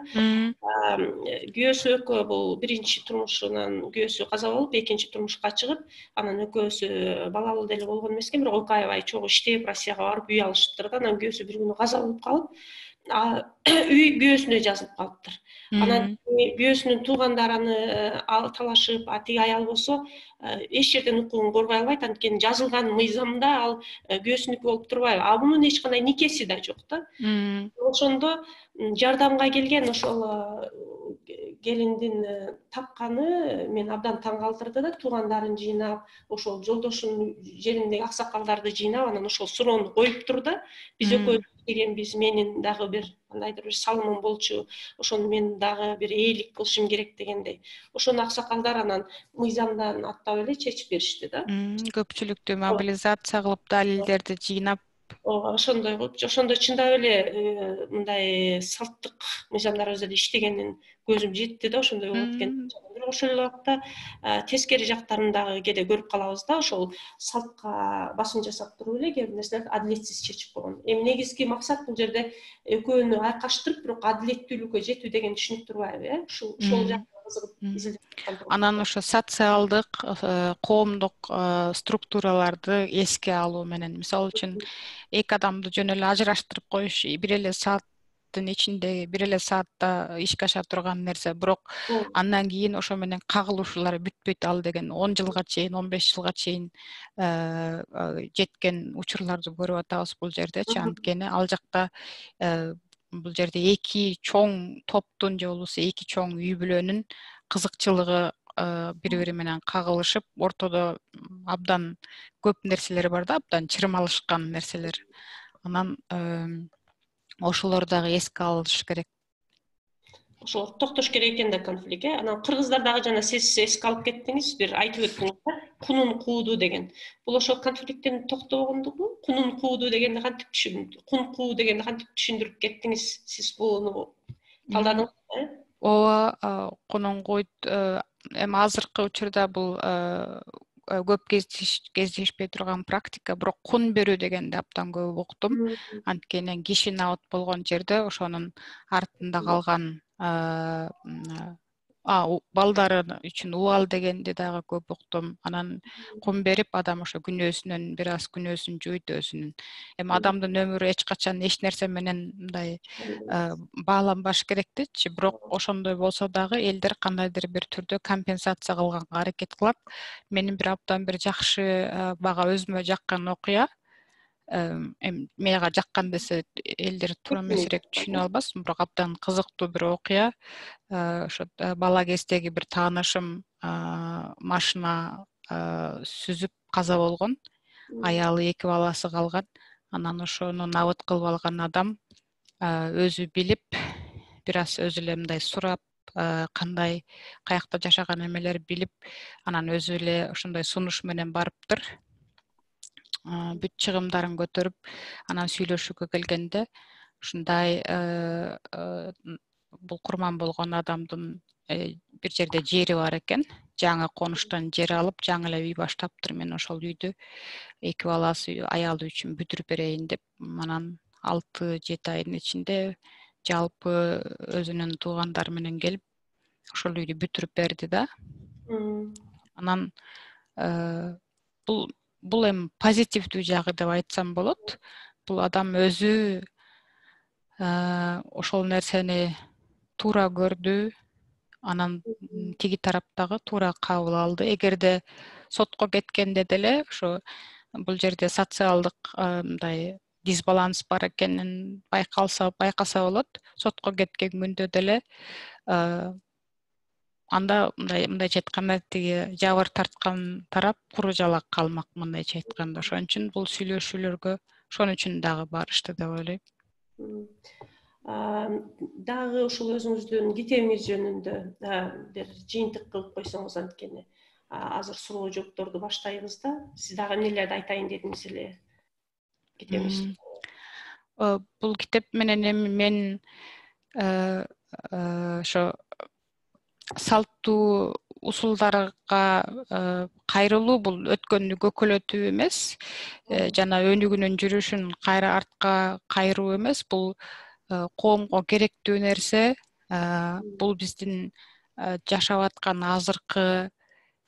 Күйөөсү экөө бул биринчи турмушунан күйөөсү каза болуп, экинчи турмушка чыгып, анан экөөсү балалуу деле болгон эмес экен, бирок экөө аябай чогуу иштеп, Россияга барып үй алышыптыр да. Анан күйөөсү бир күнү каза болуп калып, үй күйөөсүнө жазылып калыптыр. Анан күйөөсүнүн туугандары аны талашып, тиги аял болсо эч жерден укугун коргой албайт, анткени жазылган мыйзамда ал күйөөсүнүкү болуп турбайбы. А мунун эч кандай никеси да жок да. Ошондо жардамга келген ошол келиндин тапканы мен абдан таң калтырды да. Туугандарын жыйнап, ошол жолдошунун жериндеги аксакалдарды жыйнап, анан ошол суроону коюптур да. Биз экөөбүз иштегенбиз, менин дагы бир кандайдыр бир салымым болчу, ошону мен дагы бир ээлик кылышым керек дегендей. Ошону аксакалдар анан мыйзамдан аттап эле чечип беришти да. Көпчүлүктү мобилизация кылып, далилдерди жыйнап, ошондой кылып, ошондо чындап эле мындай салттык мыйзамдарыбызда иштегенин көзүм жетти да, ошондой болот экен. Бирок ошол эле убакта тескери жактарын дагы кээде көрүп калабыз да. Ошол салтка басым жасап туруп эле кээ бир нерселерди адилетсиз чечип койгон. Эми негизги максат бул жерде экөөнү айкаштырып, бирок адилеттүүлүккө жетүү деген түшүнүк турбайбы, ошол жакка кызыгып изилдеп. Анан ошо социалдык, коомдук структураларды эске алуу менен, мисалы үчүн эки адамды жөн эле ажыраштырып коюш, бир эле сааттын ичинде, бир эле саатта ишке аша турган нерсе, бирок андан кийин ошо менен кагылышуулар бүтпөйт. Ал деген 10 жылга чейин, 15 жылга чейин жеткен учурларды көрүп атабыз бул жердечи. Анткени ал жакта бул жерде эки чоң топтун же болбосо эки чоң үй бүлөнүн кызыкчылыгы бири-бири менен кагылышып, ортодо абдан көп нерселер бар да, абдан чырмалышкан нерселер. Анан ошолор дагы эске алыныш керек. Ошол токтош керек экен да конфликт. Анан кыргыздар дагы жана сиз эске алып кеттиңиз, бир айтып өттүңүз да, кунун кууду деген. Бул ошол конфликттин токтобогондугу. Кунун кууду дегенди кантип кун куу дегенди кантип түшүндүрүп кеттиңиз? Сиз буну талдадыңызбы? Ооба, кунун куйт эми азыркы учурда бул көп кездешпей турган практика, бирок кун берүү дегенди абдан көп уктум. Анткени киши набыт болгон жерде ошонун артында калган балдары үчүн убал дегенди дагы көп уктум. Анан кун берип, адам ошо күнөөсүнөн бир аз күнөөсүн жуйт өзүнүн. Эми адамдын өмүрү эч качан эч нерсе менен мындай бааланбаш керек дечи, бирок ошондой болсо дагы элдер кандайдыр бир түрдө компенсация кылганга аракет кылат. Менин бир абдан бир жакшы бага өзүмө жаккан окуя, эми мага жаккан десе элдер туура эмесирээк түшүнүп албасын, бирок абдан кызыктуу бир окуя. Ошо бала кездеги бир таанышым машина сүзүп каза болгон, аялы, эки баласы калган. Анан ошону набыт кылып алган адам өзү билип, бир аз өзү эле мындай сурап, кандай, каякта жашаган эмелер билип, анан өзү эле ошондой сунуш менен барыптыр. Бүт чыгымдарын көтөрүп, анан сүйлөшүүгө келгенде ушундай бул курман болгон адамдын бир жерде жери бар экен. Жаңы конуштан жер алып, жаңы эле үй баштаптыр. Мен ошол үйдү эки баласы, аялы үчүн бүтүрүп берейин деп, анан 6-7 айдын ичинде жалпы өзүнүн туугандары менен келип ошол үйдү бүтүрүп берди да. Анан бул эми позитивдүү жагы деп айтсам болот. Бул адам өзү ошол нерсени туура көрдү, анан тиги тараптагы туура кабыл алды. Эгерде сотко кеткенде деле ошо бул жерде социалдык мындай дисбаланс бар экенин байкаса болот. Сотко кеткен күндө деле анда мындайча айтканда тиги жабыр тарткан тарап куру жалак калмак, мындайча айтканда. Ошон үчүн бул сүйлөшүүлөргө ошон үчүн дагы барышты деп ойлойм. Дагы ушул өзүңүздүн китебиңиз жөнүндө бир жыйынтык кылып койсоңуз, анткени азыр суроо жоопторду баштайбыз да. Сиз дагы эмнелерди айтайын дедиңиз эле китебиңиз? Бул китеп менен эми мен ошо салттуу усулдарга кайрылуу бул өткөндү көкөлөтүү эмес, жана өнүгүүнүн жүрүшүн кайра артка кайруу эмес, бул коомго керектүү нерсе. Бул биздин жашап аткан азыркы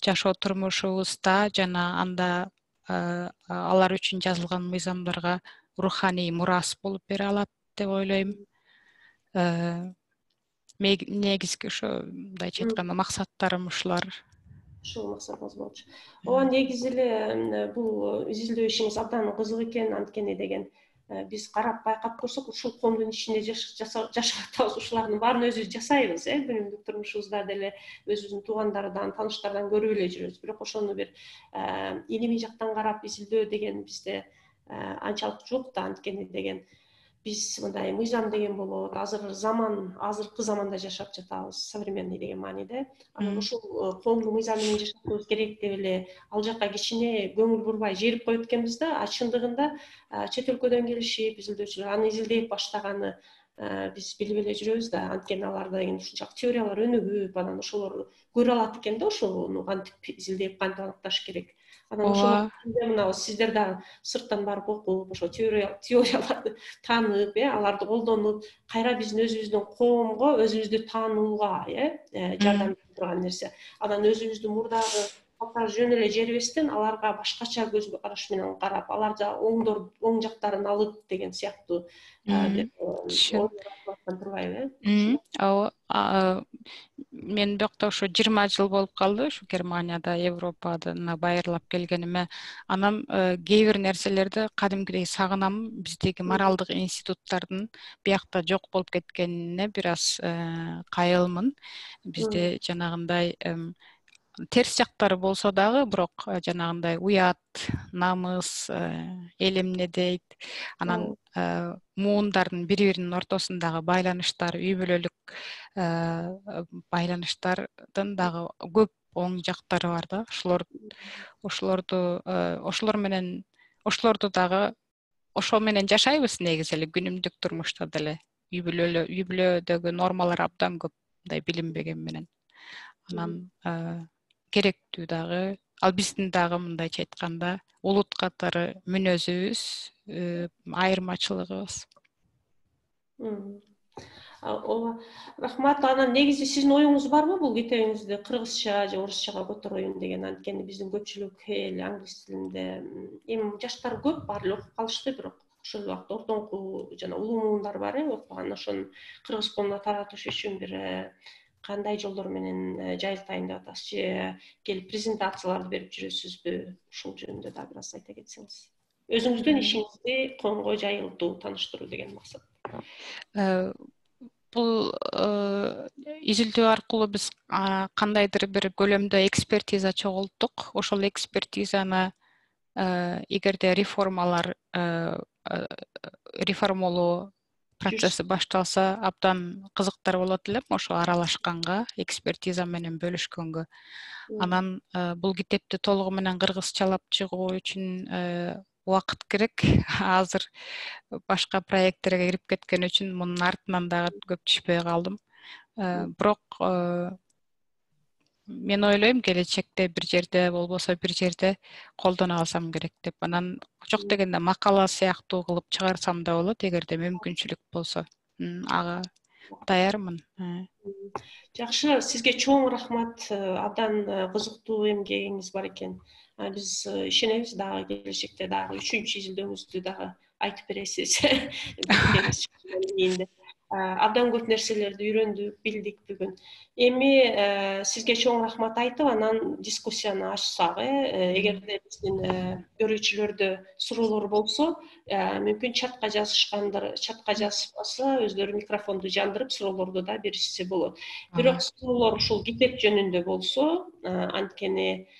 жашоо турмушубузда жана анда алар үчүн жазылган мыйзамдарга руханий мурас болуп бере алат деп ойлойм. Негизги ошо мындайча айтканда максаттарым ушулар. Ушул максатыңыз болчу. Ооба, негизи эле бул изилдөө ишиңиз абдан кызык экен, анткени деген биз карап байкап көрсөк, ушул коомдун ичинде жашап атабыз, ушулардын баарын өзүбүз жасайбыз, күнүмдүк турмушубузда деле өзүбүздүн туугандардан, тааныштардан көрүп эле жүрөбүз. Бирок ошону бир илимий жактан карап изилдөө деген бизде анчалык жок да, анткени деген биз мындай мыйзам деген болот, азыркы заманда жашап жатабыз, современный деген мааниде. Анан ушул коомдун мыйзамы менен жашашыбыз керек деп эле ал жака кичине көңүл бурбай жерип коет экенбиз да. Чындыгында чет өлкөдөн келишип изилдөөчүлөр аны изилдей баштаганы биз билип эле жүрөбүз да, анткени аларда деген ушунчалык теориялар өнүгүп, анан ошолорду көрө алат экен да, ошону кантип изилдеп, кантип аныкташ керек. Анан ошол мына сиздер дагы сырттан барып окуп, ошо теорияларды таанып, аларды колдонуп, кайра биздин өзүбүздүн коомго өзүбүздү таанууга жардам берип турган нерсе. Анан өзүбүздүн мурдагы калктар жөн эле жерибестен аларга башкача көз караш менен карап, аларда оң жактарын алып деген сыяктуу турбайбы? Ооба. Мен бuyakта ошо 20 жыл болуп калды, ушу Германияда, Европада байырлап келгениме. Анан кээ бир нерселерди кадимкидей сагынам. Биздеги моралдык институттардын буякта жок болуп кеткенине бир аз кайылмын. Бизде жанагындай терс жактары болсо дагы, бирок жанагындай уят, намыс, эл эмне дейт, анан муундардын бири-биринин ортосундагы байланыштар, үй бүлөлүк байланыштардын дагы көп оң жактары бар да. Ошол менен жашайбыз негизи эле күнүмдүк турмушта деле. Үй бүлөдөгү нормалар абдан көп, мындай билинбеген менен. Анан керектүү дагы, ал биздин дагы мындайча айтканда улут катары мүнөзүбүз, айырмачылыгыбыз. Ооба, рахмат. Анан негизи сиздин оюңуз барбы бул китебиңизди кыргызча же орусчага көтөрөйүн деген? Анткени биздин көпчүлүк эл англис тилинде, эми жаштар көп баары эле окуп калышты, бирок ошол убакта ортоңку жана улуу муундар бар, окуган. Ошону кыргыз коомуна таратыш үчүн бир кандай жолдор менен жайылтайын деп атасыз, же келип презентацияларды берип жүрөсүзбү? Ушул жөнүндө да бир аз айта кетсеңиз. Өзүңүздүн ишиңизди коомго жайылтуу, тааныштыруу деген максат. Бул изилдөө аркылуу биз кандайдыр бир көлөмдө экспертиза чогулттук. Ошол экспертизаны эгерде реформалоо процесси башталса, абдан кызыктар болот элем ошо аралашканга, экспертиза менен бөлүшкөнгө. Анан бул китепти толугу менен кыргызчалап чыгуу үчүн убакыт керек. Азыр башка проекттерге кирип кеткен үчүн мунун артынан дагы көп түшпөй калдым. Бирок мен ойлойм келечекте бир жерде болбосо бир жерде колдоно алсам керек деп. Анан жок дегенде макала сыяктуу кылып чыгарсам да болот эгерде мүмкүнчүлүк болсо. Ага даярмын. Жакшы, сизге чоң рахмат. Абдан кызыктуу эмгегиңиз бар экен. Биз ишенебиз дагы келечекте дагы 3-чү изилдөөңүздү дагы айтып бересиз. Биткениңиз чыккандан кийин деп. Абдан көп нерселерди үйрөндүк, билдик бүгүн. Эми сизге чоң рахмат айтып, анан дискуссияны ачсак, эгерде биздин көрүүчүлөрдө суроолор болсо, мүмкүн чатка жазышпаса, өздөрү микрофонду жандырып суроолорду да беришсе болот. Бирок суроолор ушул китеп жөнүндө болсо, анткени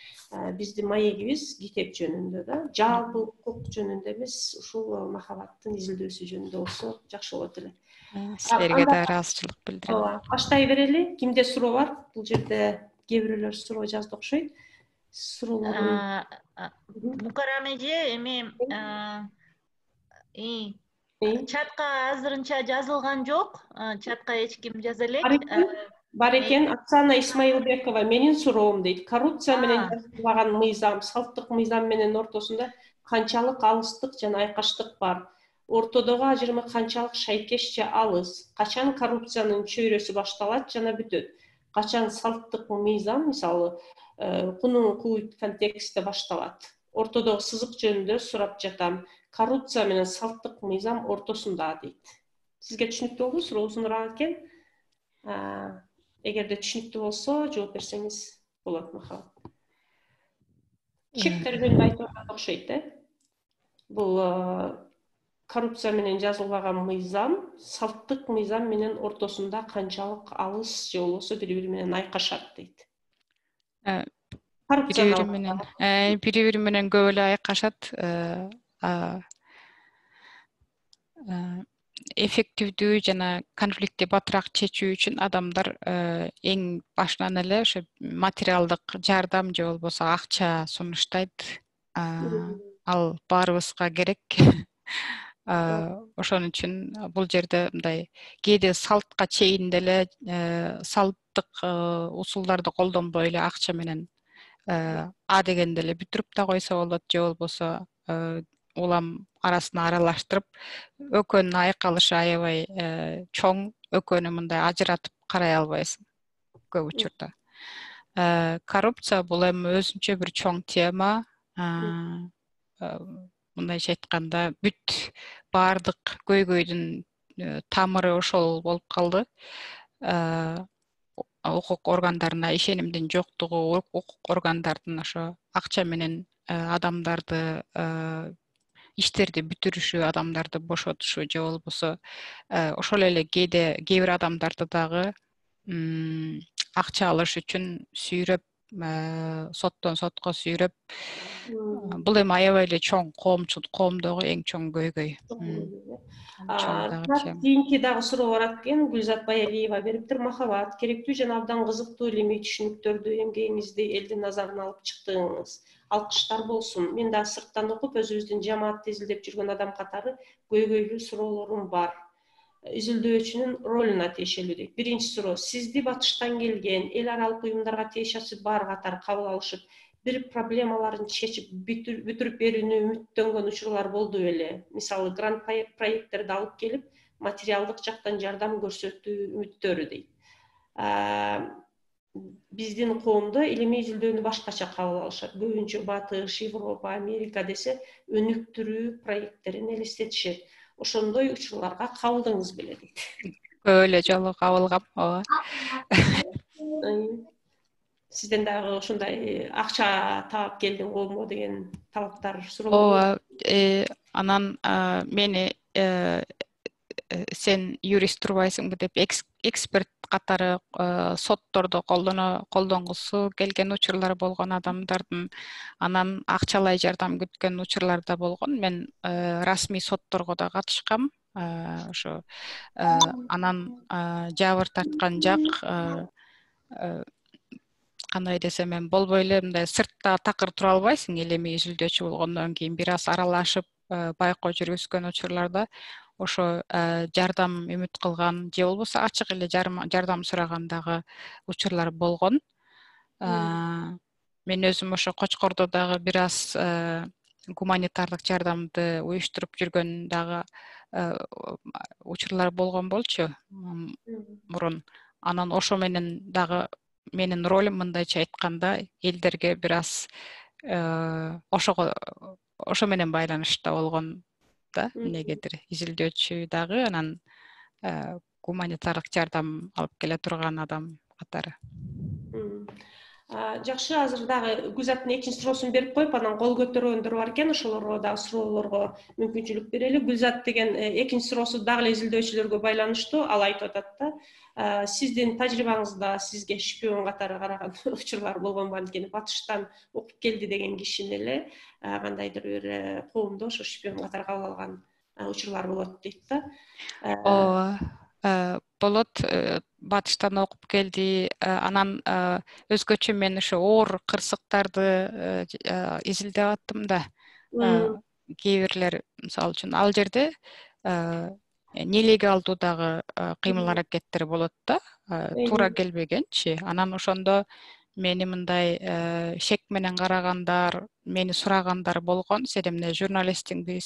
биздин маегибиз китеп жөнүндө да, жалпы укук жөнүндө эмес, ушул махабаттын изилдөөсү жөнүндө болсо жакшы болот эле. Силерге да ыраазычылык билдирем. Ооба, баштай берели. Кимде суроо бар? Бул жерде кээ бирөөлөр суроо жазды окшойт. Суроолорун Мукарам эже, эми чатка азырынча жазылган жок. Чатка эч ким жаза элек. Бар экен. Оксана Исмаилбекова менин суроом дейт. Коррупция менен жасалган мыйзам, салттык мыйзам менен ортосунда канчалык алыстык жана айкаштык бар? Ортодогу ажырымы канчалык шайкеш же алыс? Качан коррупциянын чөйрөсү башталат жана бүтөт? Качан салттык мыйзам, мисалы, кунун куйт контекстте башталат? Ортодогу сызык жөнүндө сурап жатам. Коррупция менен салттык мыйзам ортосунда дейт. Сизге түшүнүктүү болду? Суроо узунураак экен. Эгерде түшүнүктүү болсо, жооп берсеңиз болот, Махабат. Чектерден айтып атат окшойт, Бул коррупция менен жазылбаган мыйзам, салттык мыйзам менен ортосунда канчалык алыс же болбосо бири-бири менен айкашат дейт. Бири-бири менен көп эле айкашат. Эффективдүү жана конфликтти батыраак чечүү үчүн адамдар эң башынан эле ошо материалдык жардам же болбосо акча сунуштайт. Ал баарыбызга керек. Ошон үчүн бул жерде мындай кээде салтка чейин деле салттык усулдарды колдонбой эле акча менен дегенде эле бүтүрүп да койсо болот, же болбосо улам арасына аралаштырып, экөөнүн айкалышы аябай чоң, экөөнү мындай ажыратып карай албайсың көп учурда. Коррупция бул эми өзүнчө бир чоң тема. Мындайча айтканда, бүт баардык көйгөйдүн тамыры ошол болуп калды. Укук органдарына ишенимдин жоктугу, укук органдардын ошо акча менен адамдарды иштерди бүтүрүшү, адамдарды бошотушу же болбосо ошол эле кээ бир адамдарды дагы акча алыш үчүн сүйрөп, соттон сотко сүйрөп, бул эми аябай эле чоң коомдогу эң чоң көйгөй. Кийинки дагы суроо бар экен, Гүлзат Баялиева бериптир. Махабат, керектүү жана абдан кызыктуу илимий түшүнүктөрдү, эмгегиңизди элдин назарына алып чыктыңыз. Алкыштар болсун. Мен да сырттан окуп, өзүбүздүн жамаатты изилдеп жүргөн адам катары көйгөйлүү суроолорум бар. Изилдөөчүнүн ролуна тиешелүү дейт. Биринчи суроо: сизди батыштан келген эл аралык уюмдарга тиешеси бар катары кабыл алышып, бир проблемаларын чечип бүтүрүп берүүнү үмүттөнгөн учурлар болду беле? Мисалы, грант проекттерди алып келип, материалдык жактан жардам көрсөтүү үмүттөрү дейт. Биздин коомдо илимий изилдөөнү башкача кабыл алышат. Көбүнчө Батыш, Европа, Америка десе, өнүктүрүү проекттерин элестетишет. Ошондой учурларга кабылдыңыз беле дейт. Көп эле жолу кабылгам, ооба. Сизден дагы ошондой акча таап келдиң коомго деген талаптар, суроо. Ооба, анан мени сен юрист турбайсыңбы деп эксперт катары сотторду колдонгусу келген учурлар болгон адамдардын, анан акчалай жардам күткөн учурлар да болгон. Мен расмий сотторго да катышкам. Ошо анан жабыр тарткан жак, кандай десем, мен болбой эле мындай сыртта такыр тура албайсың, илимий изилдөөчү болгондон кийин бир аз аралашып байкоо жүргүзгөн учурларда ошо жардам үмүт кылган же болбосо ачык эле жардам сураган дагы учурлар болгон. Мен өзүм ошо Кочкордо дагы бир аз гуманитардык жардамды уюштуруп жүргөн дагы учурлар болгон болчу мурун. Анан ошо менен дагы менин ролум мындайча айтканда элдерге бир аз ошо менен байланышта болгон да, эмнегедир изилдөөчү дагы, анан гуманитардык жардам алып келе турган адам катары. Жакшы, азыр дагы Гүлзаттын экинчи суроосун берип коюп, анан кол көтөргөндөр бар экен, ошолорго дагы суроолорго мүмкүнчүлүк берели. Гүлзат деген экинчи суроосу дагы эле изилдөөчүлөргө байланыштуу. Ал айтып атат да, сиздин тажрыйбаңызда сизге шпион катары караган учурлар болгонбу? Анткени батыштан окуп келди деген кишини эле кандайдыр бир коомдо ошо шпион катары кабыл алган учурлар болот дейт да. Ооба, болот, батыштан окуп келди, анан өзгөчө мен ошо оор кырсыктарды изилдеп аттым да. Кээ бирлер, мисалы үчүн, ал жерде нелегалдуу дагы кыймыл аракеттер болот да, туура келбегенчи. Анан ошондо мени мындай шек менен карагандар, мени сурагандар болгон. Сен эмне журналистсиңби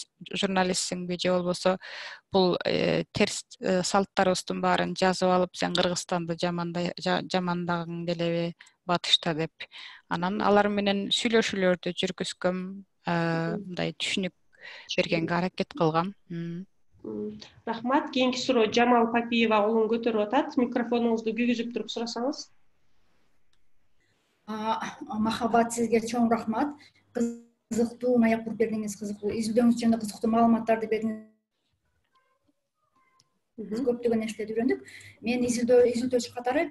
же болбосо бул терс салттарыбыздын баарын жазып алып, сен Кыргызстанды жамандагың келеби батышта деп. Анан алар менен сүйлөшүүлөрдү жүргүзгөм, мындай түшүнүк бергенге аракет кылгам. Рахмат. Кийинки суроо Жамал Папиева колун көтөрүп атат. Микрофонуңузду күйгүзүп туруп сурасаңыз. Махабат, сизге чоң рахмат. Кызыктуу маек буруп бердиңиз, кызыктуу изилдөөңүз жөнүндө кызыктуу маалыматтарды бердиңиз. Көптөгөн нерселерди үйрөндүк. Мен изилдөөчү катары,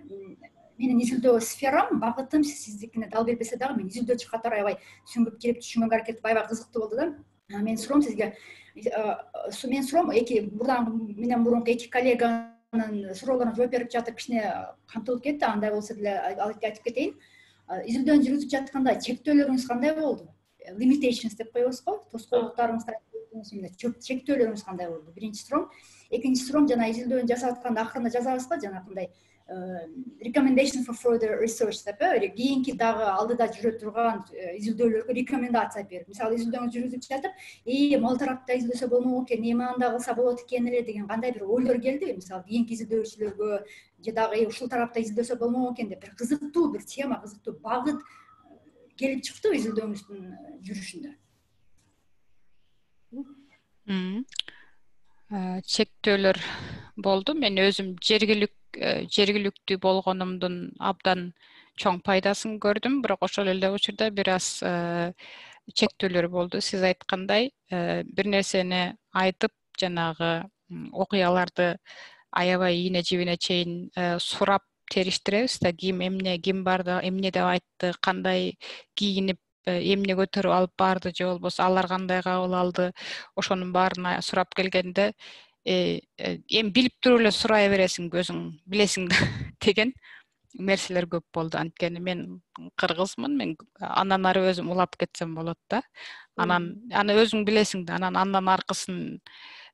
менин изилдөө сферам, багытым сиздикине дал бербесе дагы, мен изилдөөчү катары аябай сүңгүп кирип түшүнгөнгө аракет кылып, аябай кызыктуу болду да. Менин суроом сизге, менин суроом менен мурунку эки коллеганын суроолоруна жооп берип жатып кичине камтылып кетти. Андай болсо деле айтып кетейин. Изилдөөнү жүргүзүп жатканда чектөөлөрүңүз кандай болду? Limitations деп коебуз го, тоскоолдуктарыңыз, чектөөлөрүңүз кандай болду? Биринчи суроом. Экинчи суроом, жана изилдөөнү жасап атканда акырында жазабыз го, жанагындай recommendation for further research деп, кийинки дагы алдыда жүрө турган изилдөөлөргө рекомендация берип, мисалы изилдөөңүз жүргүзүп жатып, могул тарапта изилдөсө болмок экен, эми анда кылса болот экен эле деген кандай бир ойлор келдиби? Мисалы кийинки изилдөөчүлөргө же дагы ушул тарапта изилдөсө болмок экен деп бир кызыктуу бир тема, кызыктуу багыт келип чыктыбы изилдөөңүздүн жүрүшүндө? Чектөөлөр болду. Мен өзүм жергиликтүү болгонумдун абдан чоң пайдасын көрдүм, бирок ошол эле учурда бир аз чектөөлөр болду. Сиз айткандай, бир нерсени айтып, жанагы окуяларды аябай ийне жибине чейин сурап териштиребиз да, ким барды, эмне деп айтты, кандай кийинип, эмне көтөрүп алып барды, же болбосо алар кандай кабыл алды, ошонун баарын сурап келгенде эми билип туруп эле сурай бересиң, өзүң билесиң да деген нерселер көп болду. Анткени мен кыргызмын, мен андан ары өзүм улап кетсем болот да. Аны өзүң билесиң да, андан аркысын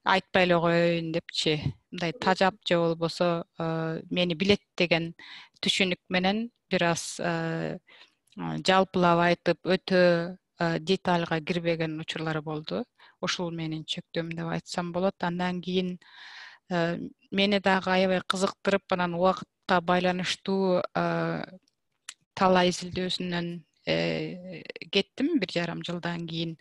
айтпай эле коеюн депчи, мындай тажап же болбосо мени билет деген түшүнүк менен бир аз жалпылап айтып, өтө детальга кирбеген учурлар болду. Ошол менин чектөөм деп айтсам болот. Андан кийин мени дагы аябай кызыктырып, анан убакытка байланыштуу талай изилдөөсүнөн кеттим 1,5 жылдан кийин.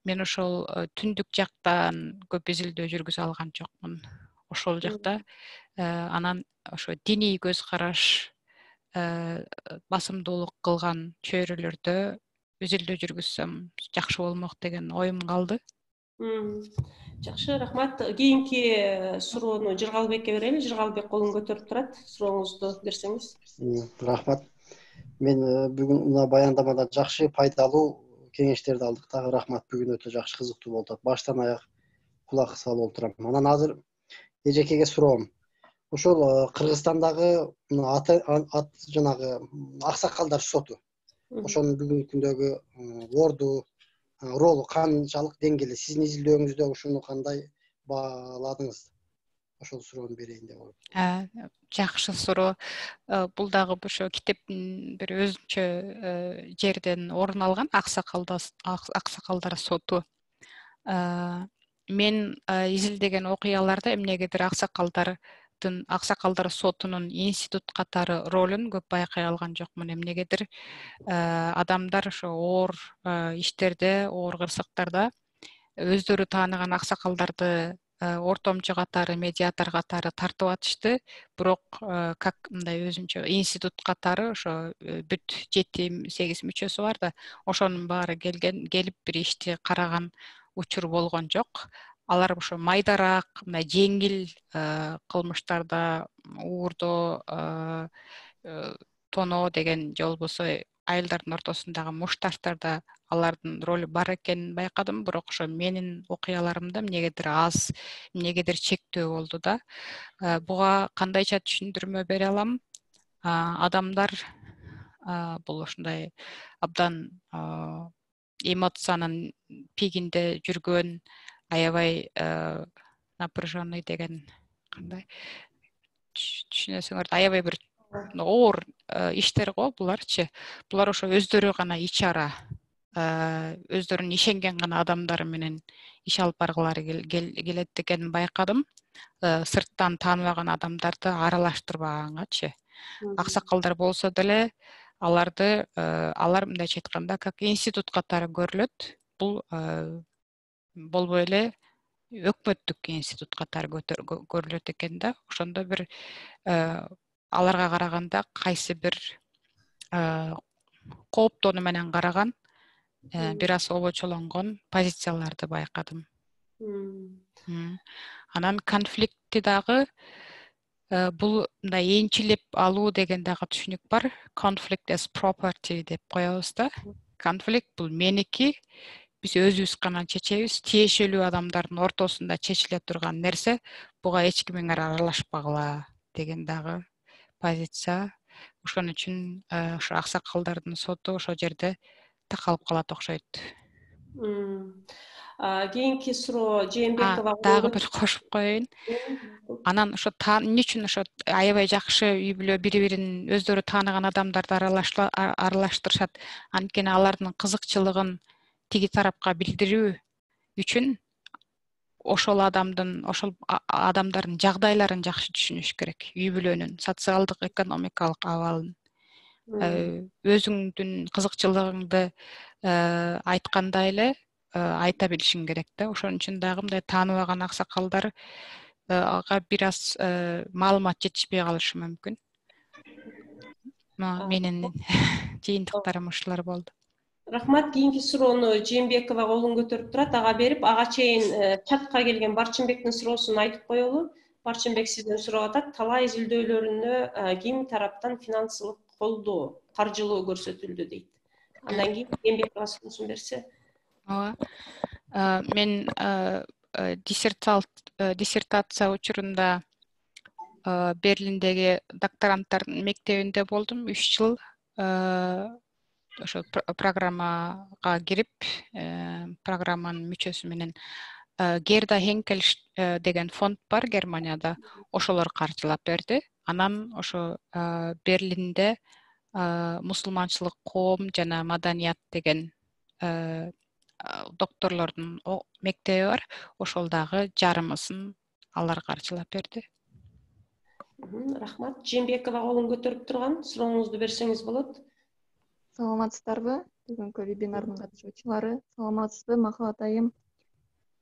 Мен ошол түндүк жактан көп изилдөө жүргүзө алган жокмун. Ошол жакта анан ошо диний көз караш басымдуулук кылган чөйрөлөрдө изилдөө жүргүзсөм жакшы болмок деген оюм калды. Жакшы, рахмат. Кийинки суроону Жыргалбекке берели. Жыргалбек колун көтөрүп турат. Сурооңузду берсеңиз. Рахмат. Мен бүгүн мына баяндамада жакшы, пайдалуу кеңештерди алдык. Дагы рахмат. Бүгүн өтө жакшы, кызыктуу болду. Баштан аяк кулак салып отурам. Анан азыр эжекеге суроом. Ошол Кыргызстандагы жанагы аксакалдар соту. Ошонун бүгүнкү күндөгү орду, ролу канчалык деңгээлде, сиздин изилдөөңүздө ушуну кандай бааладыңыз? Ошол суроону берейин деп ойлоп. Жакшы суроо. Бул дагы ошо китептин бир өзүнчө жерден орун алган аксакалдар соту. Мен изилдеген окуяларда эмнегедир аксакалдар сотунун институт катары ролун көп байкай алган жокмун. Эмнегедир адамдар ошо оор иштерде, оор кырсыктарда өздөрү тааныган аксакалдарды ортомчу катары, медиатор катары тартып атышты. Бирок как мындай өзүнчө институт катары ошо бүт 7-8 мүчөсү бар да, ошонун баары келип бир ишти караган учур болгон жок. Алар ошо майдарак, мындай жеңил кылмыштарда, уурдоо, тоноо деген же болбосо айылдардын ортосундагы мушташтарда алардын ролу бар экенин байкадым. Бирок ошо менин окуяларымда эмнегедир аз, эмнегедир чектөө болду да. Буга кандайча түшүндүрмө бере алам? Адамдар бул ушундай абдан эмоциянын пигинде жүргөн, аябай напряженный деген кандай түшүнөсүңөр, аябай бир оор иштер го буларчы. Булар ошо өздөрү гана ичара, өздөрүнүн ишенген гана адамдары менен иш алып баргылары келет экенин байкадым. Сырттан тааныбаган адамдарды аралаштырбагангачы. Аксакалдар болсо деле алар мындайча айтканда как институт катары көрүлөт. Бул болбой эле өкмөттүк институт катары көрүлөт экен да. Ошондо бир аларга караганда кайсы бир кооптонуу менен караган, бир аз обочолонгон позицияларды байкадым. Анан конфликтти дагы бул мындай энчилеп алуу деген дагы түшүнүк бар. Conflict as property деп коебуз да. Конфликт бул меники, биз өзүбүз гана чечебиз, тиешелүү адамдардын ортосунда чечиле турган нерсе, буга эч кимиңер аралашпагыла деген дагы позиция. Ошон үчүн ошо аксакалдардын соту ошол жерде такалып калат окшойт. Кийинки суроо Жээнбекова. Дагы бир кошуп коеюн. Анан ошо эмне үчүн ошо аябай жакшы үй бүлө бири-бирин өздөрү тааныган адамдарды аралаштырышат. Анткени алардын кызыкчылыгын тиги тарапка билдирүү үчүн ошол адамдардын жагдайларын жакшы түшүнүш керек. Үй бүлөнүн социалдык, экономикалык абалын. Өзүңдүн кызыкчылыгыңды айтканда эле айта билишиң керек да. Ошон үчүн дагы мындай тааныбаган аксакалдар ага бир аз маалымат жетишпей калышы мүмкүн. Менин жыйынтыктарым ушулар болду. Рахмат. Кийинки суроону Жээнбекова колун көтөрүп турат, ага берип, ага чейин чатка келген Барчынбектин суроосун айтып коелу. Барчынбек сизден сурап атат, талаа изилдөөлөрүнө ким тараптан финансылык колдоо, каржылоо көрсөтүлдү дейт. Андан кийин Жээнбекова суроосун берсе. Мен диссертация учурунда Берлиндеги докторанттардын мектебинде болдум 3 жыл. Ошо программага кирип, программанын мүчөсү менен Герда Хенкель деген фонд бар Германияда, ошолор каржылап берди. Анан ошо Берлинде мусулманчылык коом жана маданият деген докторлордун мектеби бар. Ошол дагы жарымысын алар каржылап берди. Рахмат. Жээнбекова колун көтөрүп турган, сурооңузду берсеңиз болот. Саламатсыздарбы? Бүгүнкү вебинардын катышуучулары. Саламатсызбы, Махабат айым?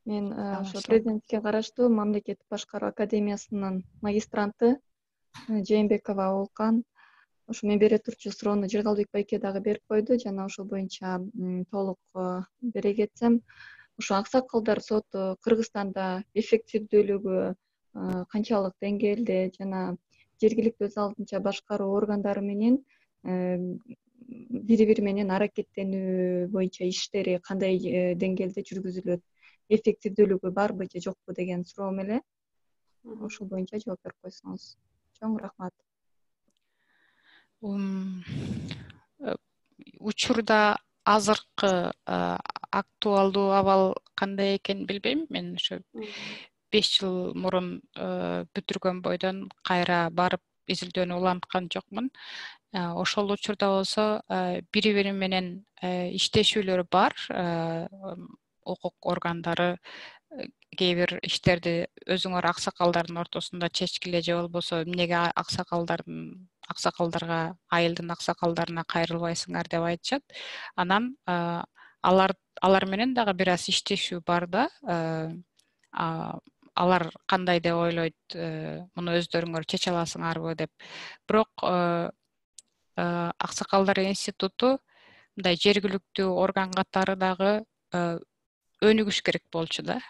Мен ошо президентке караштуу Мамлекеттик башкаруу академиясынын магистранты Жээнбекова Оолкан. Ошо мен бере турчу суроону Жыргалбек байке дагы берип койду, жана ошол боюнча толук бере кетсем, ошо аксакалдар соту Кыргызстанда эффективдүүлүгү канчалык деңгээлде жана жергиликтүү өз алдынча башкаруу органдары менен бири-бири менен аракеттенүү боюнча иштери кандай деңгээлде жүргүзүлөт, эффективдүүлүгү барбы же жокпу деген суроом эле. Ошол боюнча жооп берип койсоңуз. Чоң рахмат. Учурда азыркы актуалдуу абал кандай экенин билбейм. Мен ошо 4-5 жыл мурун бүтүргөн бойдон кайра барып изилдөөнү уланткан жокмун. Ошол учурда болсо бири-бири менен иштешүүлөр бар. Укук органдары кээ бир иштерди өзүңөр аксакалдардын ортосунда чечкиле же болбосо эмнеге аксакалдарга айылдын аксакалдарына кайрылбайсыңар деп айтышат. Анан алар менен дагы бир аз иштешүү бар да. Алар кандай деп ойлойт, муну өздөрүңөр чече аласыңарбы деп. Бирок Аксакалдар институту мындай жергиликтүү орган катары дагы өнүгүш керек болчу да.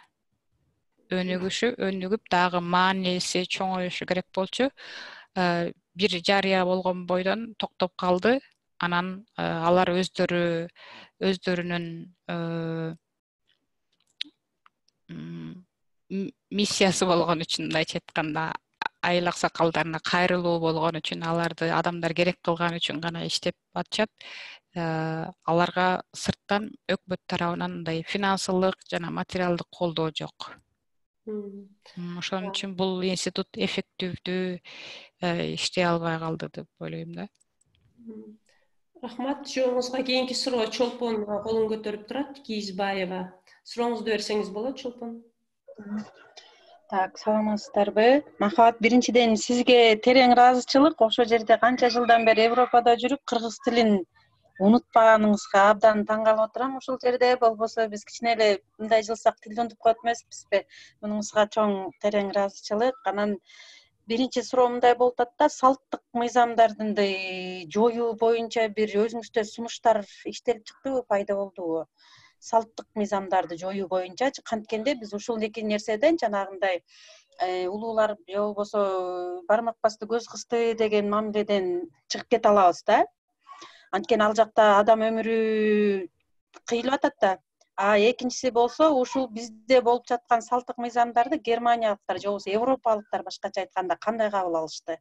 Өнүгүп дагы мааниси чоңоюшу керек болчу. Бир жарыя болгон бойдон токтоп калды. Анан алар өздөрүнүн миссиясы болгон үчүн, мындайча айтканда, айыл аксакалдарына кайрылуу болгон үчүн, аларды адамдар керек кылган үчүн гана иштеп атышат. Аларга сырттан өкмөт тарабынан мындай финансылык жана материалдык колдоо жок. Ошон үчүн бул институт эффективдүү иштей албай калды деп ойлойм да. Рахмат. Жооңузга кийинки суроо Чолпон колун көтөрүп турат, Кийизбаева. Сурооңузду берсеңиз болот, Чолпон. Так, саламатсыздарбы? Махабат, биринчиден сизге терең ыраазычылык. Ошол жерде канча жылдан бери Европада жүрүп, кыргыз тилин унутпаганыңызга абдан таң калып отурам. Ошол жерде болбосо биз кичине эле мындай жылсак тилди унутуп коет эмеспизби? Мунуңузга чоң терең ыраазычылык. Анан биринчи суроо мындай болуп атат да, салттык мыйзамдарды жоюу боюнча бир өзүңүздө сунуштар иштелип чыктыбы, пайда болдубу? Салттык мыйзамдарды жоюу боюнчачы, канткенде биз ушул эки нерседен жанагындай улуулар же болбосо бармак басты көз кысты деген мамиледен чыгып кете алабыз да. Анткени ал жакта адам өмүрү кыйылып атат да. Экинчиси болсо, ушул бизде болуп жаткан салттык мыйзамдарды германиялыктар же болбосо европалыктар, башкача айтканда, кандай кабыл алышты?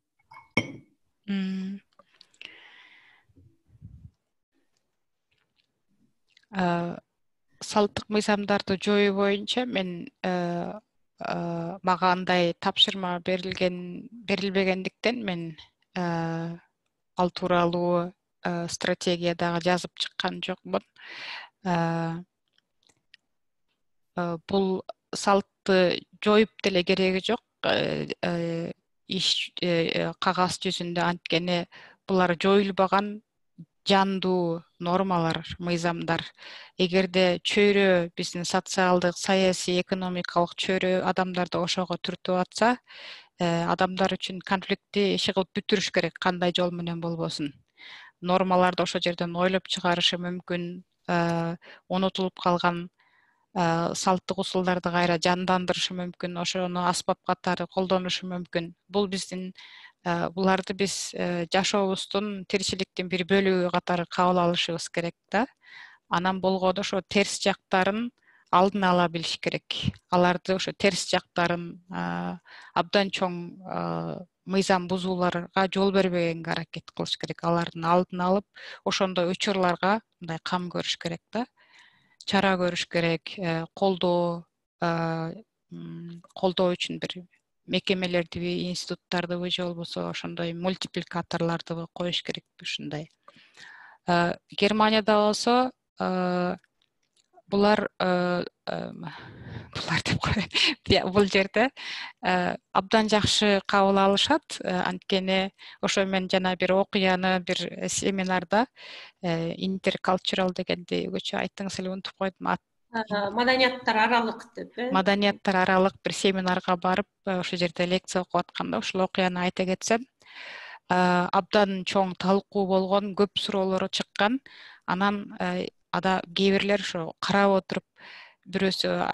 Салттык мыйзамдарды жоюу боюнча мен мага андай тапшырма берилбегендиктен мен ал тууралуу стратегиядагы жазып чыккан жокмун. Бул салтты жоюп деле кереги жок. Кагаз жүзүндө, анткени булар жоюлбаган жандуу нормалар, мыйзамдар. Эгерде чөйрө, биздин социалдык, саясий, экономикалык чөйрө адамдарды ошого түртүп атса, адамдар үчүн конфликтти иши кылып бүтүрүш керек, кандай жол менен болбосун. Нормаларды ошол жерден ойлоп чыгарышы мүмкүн, унутулуп калган салттык усулдарды кайра жандандырышы мүмкүн, ошону аспап катары колдонушу мүмкүн. Бул биздин буларды биз жашообуздун, тиричиликтин бир бөлүгү катары кабыл алышыбыз керек да. Анан болгондо ошо терс жактарын алдын ала билиш керек. Аларды ошо терс жактарын абдан чоң мыйзам бузууларга жол бербегенге аракет кылыш керек. Алардын алдын алып, ошондой учурларга мындай кам көрүш керек да. Чара көрүш керек, колдоо үчүн бир мекемелердиби, институттардыбы же болбосо ошондой мультипликаторлорду коюш керек ушундай. Германияда болсо булар деп коеюн. Бул жерде абдан жакшы кабыл алышат, анткени ошо мен жана бир окуяны бир семинарда интеркалчурал дегенди өзгөчө айттыңыз эле, унутуп койдум. Маданияттар аралык деп, Маданияттар аралык бир семинарга барып, ошол жерде лекция окуп атканда ушул окуяны айта кетсем, абдан чоң талкуу болгон, көп суроолор чыккан. Анан кээ бирлер ошо карап отуруп, бирөөсү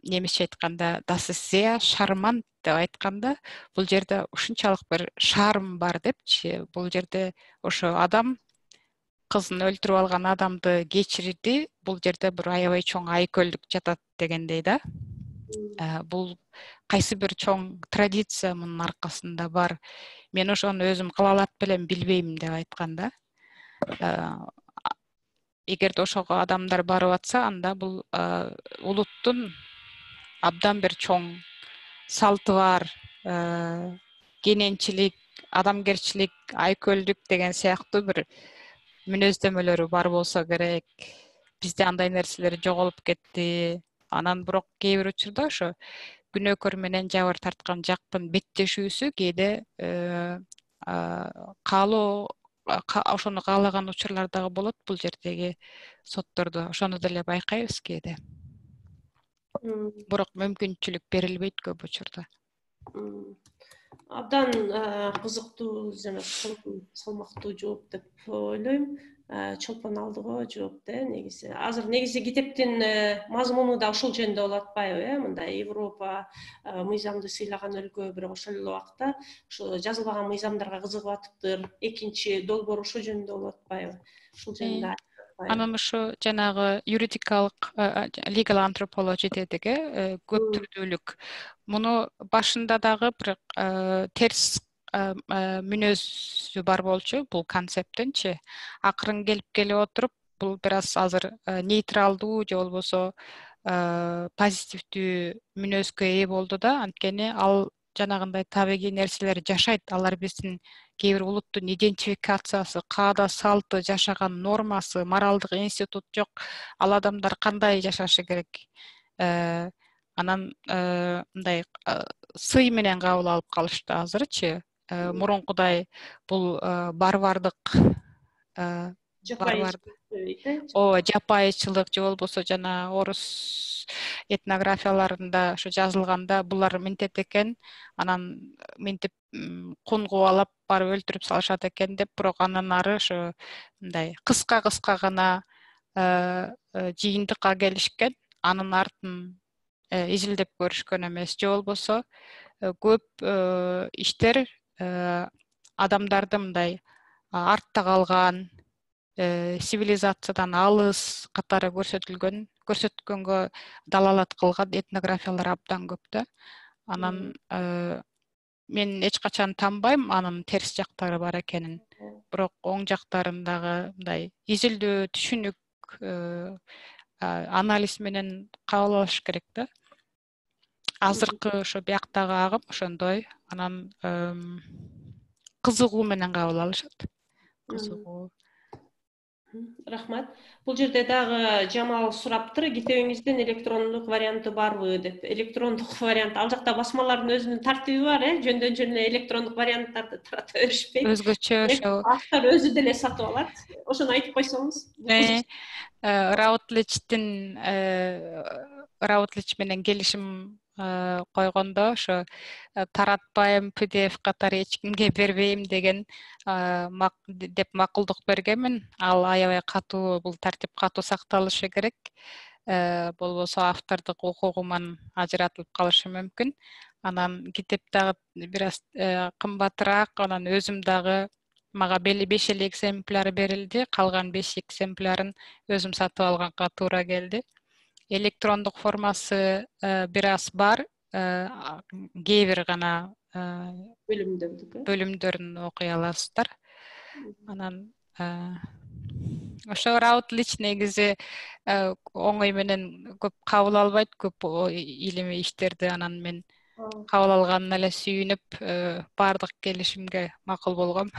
немисче айтканда das ist sehr charmant деп айтканда, бул жерде ушунчалык бир шарм бар депчи. Бул жерде ошо адам кызын өлтүрүп алган адамды кечирди, бул жерде бир аябай чоң айкөлдүк жатат дегендей да. Бул кайсы бир чоң традиция мунун аркасында бар. Мен ошону өзүм кылалап белем, билбейм деп айткан да. Эгерде ошого адамдар барып атса, анда бул улуттун абдан бир чоң салты бар, кененчилик, адамгерчилик, айкөлдүк деген сыяктуу бир мүнөздөмөлөрү бар болсо керек. Бизде андай нерселер жоголуп кетти. Анан бирок кээ бир учурда ошо күнөөкөр менен жабыр тарткан жактын беттешүүсү кээде каалоо ошону каалаган учурлар дагы болот бул жердеги соттордо. Ошону деле байкайбыз кээде. Бирок мүмкүнчүлүк берилбейт көп учурда. Абдан кызыктуу жана салмактуу жооп деп ойлойм. Чолпон алды го жоопду негизи. Азыр негизи китептин мазмуну да ошол жөнүндө болуп атпайбы, мындай Европа мыйзамды сыйлаган өлкө, бирок ошол эле убакта ошо жазылбаган мыйзамдарга кызыгып атыптыр. Экинчи долбоор ошол жөнүндө болуп атпайбы? Ошол жөнүндө анан ошо жанагы юридикалык legal anthropology дедиги көп түрдүүлүк. Муну башында дагы бир терс мүнөзү бар болчу бул концепттинчи. Акырын келип отуруп, бул бир аз азыр нейтралдуу же болбосо позитивдүү мүнөзгө ээ болду да, анткени ал жанагындай табигый нерселер жашайт. Алар биздин кээ бир улуттун идентификациясы, каада салты, жашаган нормасы, моралдык институт жок. Ал адамдар кандай жашашы керек? Анан мындай сый менен кабыл алып калышты азырчы. Мурункудай бул барбардык жапайычылык же болбосо жана орус этнографияларында ошо жазылганда булар мынтет экен, анан мынтип кунгуп алып барып өлтүрүп салышат экен деп, бирок андан ары ошо мындай кыска гана жыйынтыкка келишкен, анын артын изилдеп көрүшкөн эмес. Же болбосо көп иштер адамдарды мындай артта калган, цивилизациядан алыс катары көрсөткөнгө далалат кылган этнографиялар абдан көп да. Анан мен эч качан танбайм анын терс жактары бар экенин. Бирок оң жактарын дагы мындай изилдөө, түшүнүк, анализ менен кабыл алыш керек да. Азыркы ошо бияктагы агым ошондой. Анан кызыгуу менен кабыл алышат. Кызыгуу. Рахмат. Бул жерде дагы Жамал сураптыр, китебиңиздин электрондук варианты барбы деп. Электрондук вариант, ал жакта басмалардын өзүнүн тартиби бар, жөндөн электрондук варианттарды тарата беришпейт. Өзгөчө ошо автор өзү деле сатып алат. Ошону айтып койсоңуз. Routledge менен келишим койгондо ошо таратпайм, PDF катары эч кимге бербейм деген деп макулдук бергенмин. Ал аябай катуу, бул тартип катуу сакталышы керек. Болбосо автордук укугуман ажыратылып калышы мүмкүн. Анан китеп дагы бир аз кымбатыраак, анан өзүм дагы мага 5 эле экземпляр берилди, калган 5 экземплярын өзүм сатып алганга туура келди. Электрондук формасы бир аз бар, кээ бир гана бөлүмдөрүн окуй аласыздар. Анан ошо Routledge негизи оңой менен көп кабыл албайт, көп илимий иштерди. Анан мен кабыл алганына эле сүйүнүп, баардык келишимге макул болгом.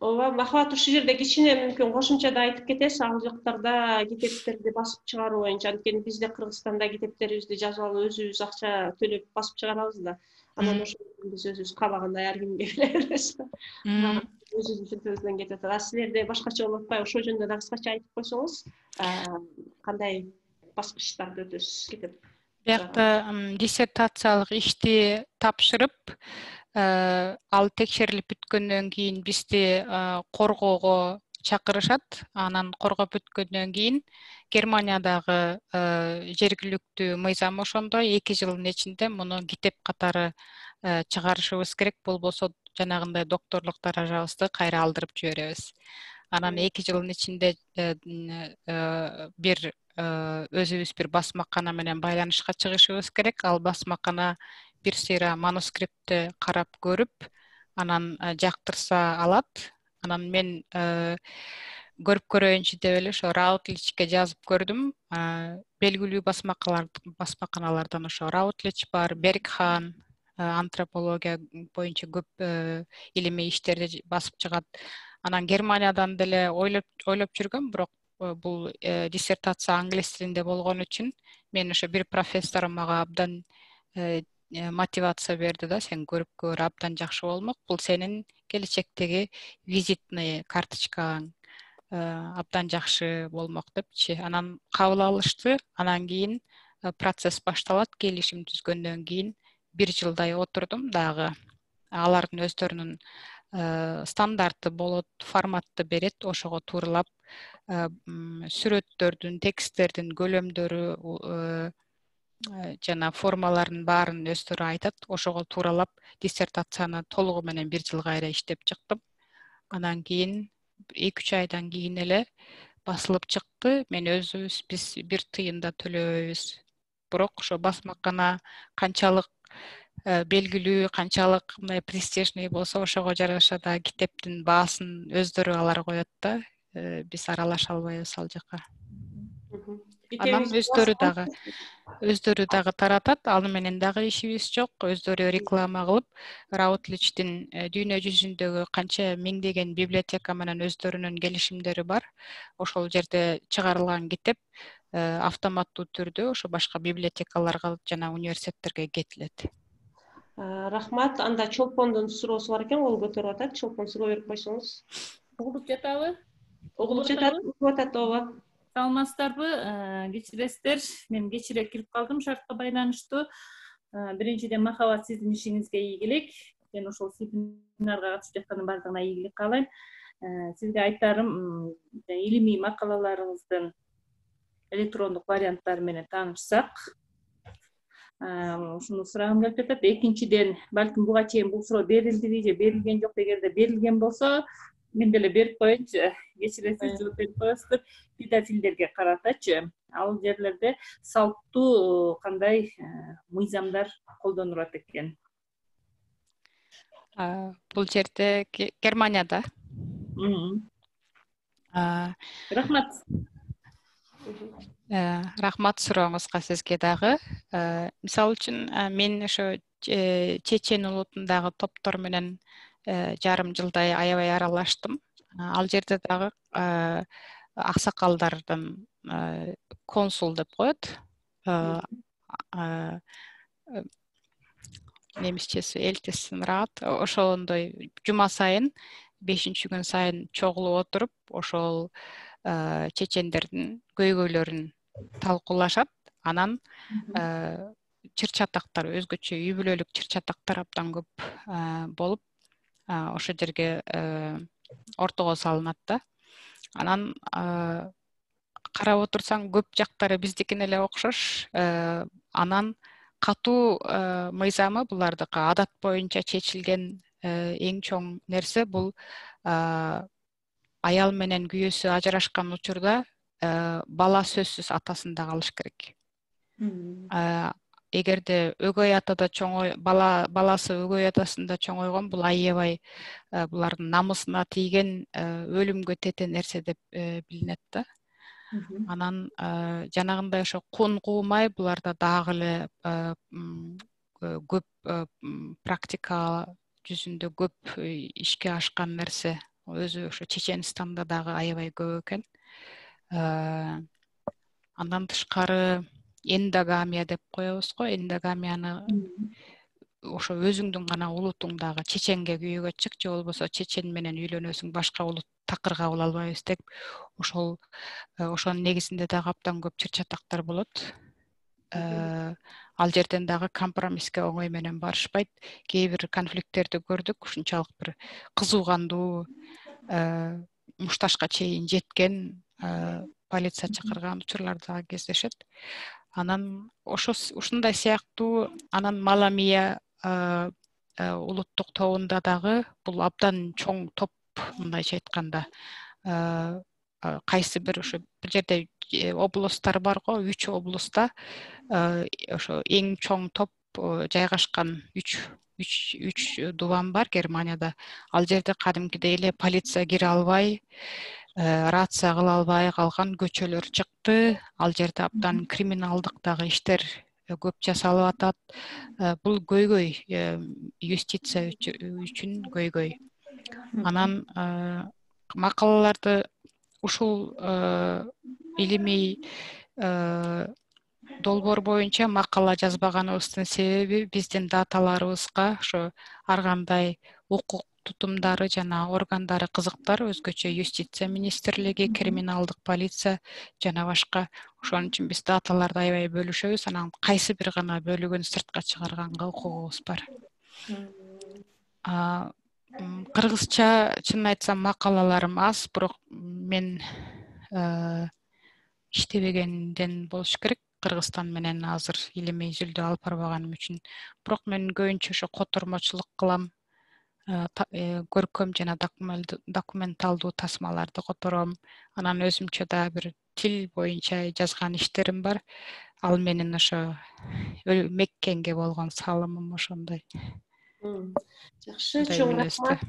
Ооба, Махабат, ушул жерде кичине мүмкүн кошумча да айтып кетесиз, ал жактарда китептерди басып чыгаруу боюнча, анткени бизде Кыргызстанда китептерибизди жазып алып өзүбүз акча төлөп басып чыгарабыз да. Анан ошо биз өзүбүз каалагандай ар кимге бере беребиз. Өзүбүздүн сүрөтүбүздөн кетип атат. Силерде башкача болуп атпайбы? Ошол жөнүндө дагы кыскача айтып койсоңуз, кандай баскычтарды өтөсүз китеп? Биякта диссертациялык ишти тапшырып, ал текшерилип бүткөндөн кийин бизди коргоого чакырышат. Анан коргоп бүткөндөн кийин Германиядагы жергиликтүү мыйзам ошондой 2 жылдын ичинде муну китеп катары чыгарышыбыз керек, болбосо жанагындай докторлук даражабызды кайра алдырып жиберебиз. Анан 2 жылдын ичинде бир өзүбүз бир басмакана менен байланышка чыгышыбыз керек. Ал басмакана бир сыйра манускриптти карап көрүп, анан жактырса алат. Анан мен көрүп көрөйүнчү деп эле ошо Routledge'ке жазып көрдүм. Белгилүү басмаканалардан ошо Routledge бар, Berkhan антропология боюнча көп илимий иштерди басып чыгат. Анан Германиядан деле ойлоп жүргөм, бирок бул диссертация англис тилинде болгон үчүн мен ошо бир профессорум мага абдан мотивация берди да, сен көрүп көр, абдан жакшы болмок. Бул сенин келечектеги визитный карточкаң, абдан жакшы болмок депчи. Анан кабыл алышты. Анан кийин процесс башталат. Келишим түзгөндөн кийин 1 жылдай отурдум дагы. Алардын өздөрүнүн стандарты болот, форматты берет, ошого тууралап сүрөттөрдүн, тексттердин көлөмдөрү жана формаларын баарын өздөрү айтат. Ошого тууралап диссертацияны толугу менен 1 жыл кайра иштеп чыктым. Анан кийин 2-3 айдан кийин эле басылып чыкты. Мен өзүбүз биз 1 тыйын да төлөбөйбүз. Бирок ошо басмакана канчалык белгилүү, канчалык мындай престижный болсо, ошого жараша да китептин баасын өздөрү алар коет да. Биз аралаша албайбыз ал жака. Анан өздөрү дагы таратат. Аны менен дагы ишибиз жок. Өздөрү реклама кылып, Routledge'дин дүйнө жүзүндөгү канча миңдеген библиотека менен өздөрүнүн келишимдери бар. Ошол жерде чыгарылган китеп автоматтуу түрдө ошо башка библиотекаларга жана университеттерге кетилет. Рахмат. Анда Чолпондун суроосу бар экен, кол көтөрүп атат. Чолпон суроо берип койсоңуз. Угулуп жатабы? Угулуп жатат, ооба. Саламатсыздарбы? Кечиресиздер. Мен кечирээк кирип калдым шартка байланыштуу. Биринчиден, Махабат, сиздин ишиңизге ийгилик. Мен ошол семинарга катышып жаткандын бардыгына ийгилик каалайм. Сизге айтарым, илимий макалаларыңыздын электрондук варианттары менен таанышсак, ушуну сурагым келип жатат. Экинчиден, балким буга чейин бул суроо берилдиби же берилген жок, эгерде берилген болсо, мен деле берип коеюнчу. Кечиресиз, жооп берип коесуздар. Педофилдерге каратачы, ал жерлерде салттуу кандай мыйзамдар колдонулат экен? Бул жерде Германияда. Рахмат. Рахмат сурооңузга сизге дагы. Мисалы үчүн, мен ошо чечен улутундагы топтор менен жарым жылдай аябай аралаштым. Ал жерде дагы аксакалдардын консул деп коет. Немисчеси Эльтесенрат. Ошондой жума сайын 5-күн сайын чогулуп отуруп, ошол чечендердин көйгөйлөрүн талкуулашат. Анан чыр-чатактар, өзгөчө үй бүлөлүк чыр-чатактар абдан көп болуп, ошол жерге ортого салынат да. Анан карап отурсаң, көп жактары биздикине эле окшош. Анан катуу мыйзамы булардыкы адат боюнча чечилген эң чоң нерсе бул аял менен күйөөсү ажырашкан учурда бала сөзсүз атасын да алыш керек. Эгерде өгөй атада баласы өгөй атасында чоңойгон, бул аябай булардын намысына тийген өлүмгө тете нерсе деп билинет да. Анан жанагындай ошо кун куумай, буларда дагы эле көп практика жүзүндө көп ишке ашкан нерсе өзү ошо Чеченстанда дагы аябай көп экен. Андан тышкары эндогамия деп коебуз го. Эндогамияны ошо өзүңдүн гана улутуңдагы чеченге күйөөгө чык, же болбосо чечен менен үйлөнөсүң, башка улут такыр кабыл албайбыз деп, ошонун негизинде дагы абдан көп чыр-чатактар болот. Ал жерден дагы компромисске оңой менен барышпайт. Кээ бир конфликттерди көрдүк, ушунчалык бир кызуу кандуу мушташка чейин жеткен, полиция чакырган учурлар дагы кездешет. Анан ушундай сыяктуу, анан Маламия улуттук тобунда дагы бул абдан чоң топ, мындайча айтканда. Кайсы бир ошо бир жерде областтар бар го, 3 областа ошо эң чоң топ жайгашкан 3 дубан бар Германияда. Ал жерде кадимкидей эле полиция кире албай, рация кыла албай калган көчөлөр чыкты. Ал жерде абдан криминалдык дагы иштер көп жасалып атат. Бул көйгөй, юстиция үчүн көйгөй. Анан макалаларды ушул илимий долбоор боюнча макала жазбаганыбыздын себеби биздин даталарыбызга ошо ар кандай укук тутумдары жана органдары кызыктар, өзгөчө юстиция министрлиги, криминалдык полиция жана башка. Ошон үчүн биз даталарды аябай бөлүшөбүз, анан кайсы бир гана бөлүгүн сыртка чыгарганга укугубуз бар. Кыргызча чынын айтсам макалаларым аз, бирок мен иштебегенден болуш керек. Кыргызстан менен азыр илимий изилдөө алып барбаганым үчүн. Бирок мен көбүнчө ошо котормочулук кылам. Көркөм жана документалдуу тасмаларды котором. Анан өзүмчө да бир тил боюнча жазган иштерим бар. Ал менин ошо Меккенге болгон салымым ошондой. Жакшы, чоң рахмат.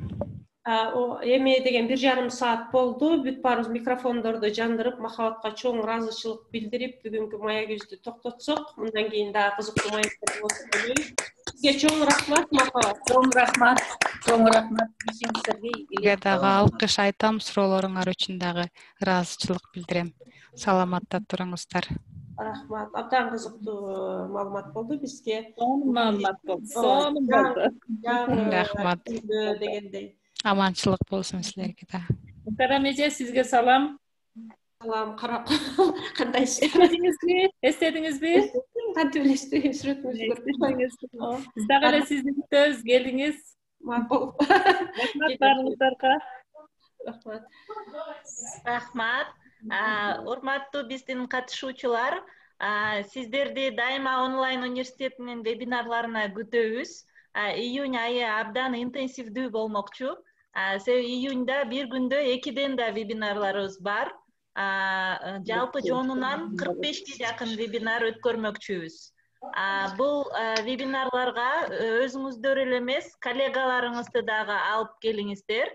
Эми деген 1,5 саат болду. Бүт баарыбыз микрофондорду жандырып, Махабатка чоң ыраазычылык билдирип, бүгүнкү Мая Күздү токтотсок, мындан кийин дагы кызыктуу маектер болсун деп ойлойм. Сизге чоң рахмат, Махабат. Чоң рахмат. Чоң рахмат. Сизге дагы алкыш айтам, суроолоруңар үчүн дагы ыраазычылык билдирем. Саламатта туруңуздар. Рахмат. Абдан кызыктуу маалымат болду бизге. Маалымат болду. Сонун болду. Рахмат. Дегендей. Аманчылык болсун силерге да. Карам эже, сизге салам. Салам, карап. Кандайсыз? Эстедиңизби? Кантип элестип сүрөтүңүздү Биз дагы эле сизди күтөбүз, келиңиз. Макул. Рахмат баарыңыздарга. Рахмат. Рахмат. Урматтуу биздин катышуучулар, сиздерди дайыма онлайн университетинин вебинарларына күтөбүз. Июнь айы абдан интенсивдүү болмокчу. Себеби июньда бир күндө 2ден да вебинарларыбыз бар. Жалпы жонунан 45ке жакын вебинар өткөрмөкчүбүз. Бул вебинарларга өзүңүздөр эле эмес, коллегаларыңызды дагы алып келиңиздер.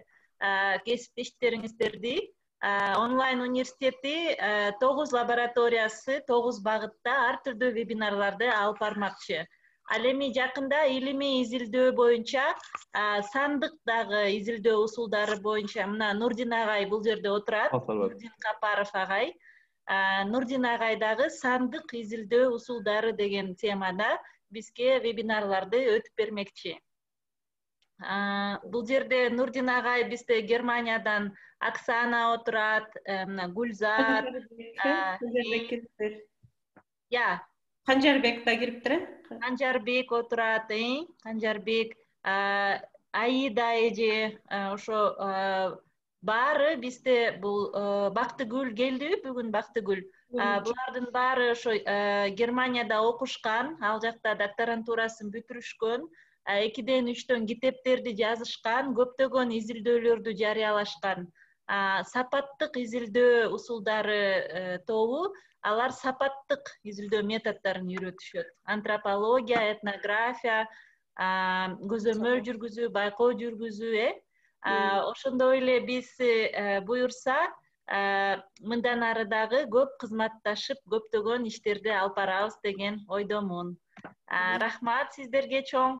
Кесиптештериңиздерди. Онлайн университети 9 лабораториясы 9 багытта ар түрдүү вебинарларды алып бармакчы. Ал эми жакында илимий изилдөө боюнча сандык дагы изилдөө усулдары боюнча мына Нурдин агай бул жерде отурат. Нурдин Капаров агай. Нурдин агай дагы сандык изилдөө усулдары деген темада бизге вебинарларды өтүп бермекчи. Бул жерде Нурдин агай бизде Германиядан Оксана отурат, Гүлзат, Канжарбек да кириптир. Канжарбек отурат, Канжарбек, Аида эже, ошо баары бизде бул Бактыгүл келди, бүгүн Бактыгүл. Булардын баары ошо Германияда окушкан, ал жакта докторантурасын бүтүрүшкөн, 2ден 3төн китептерди жазышкан, көптөгөн изилдөөлөрдү жарыялашкан. Сапаттык изилдөө усулдары тобу, алар сапаттык изилдөө методдорун үйрөтүшөт. Антропология, этнография, көзөмөл жүргүзүү, байкоо жүргүзүү, ошондой эле биз буюрса, мындан ары дагы көп кызматташып, көптөгөн иштерди алып барабыз деген ойдомун. Рахмат сиздерге чоң.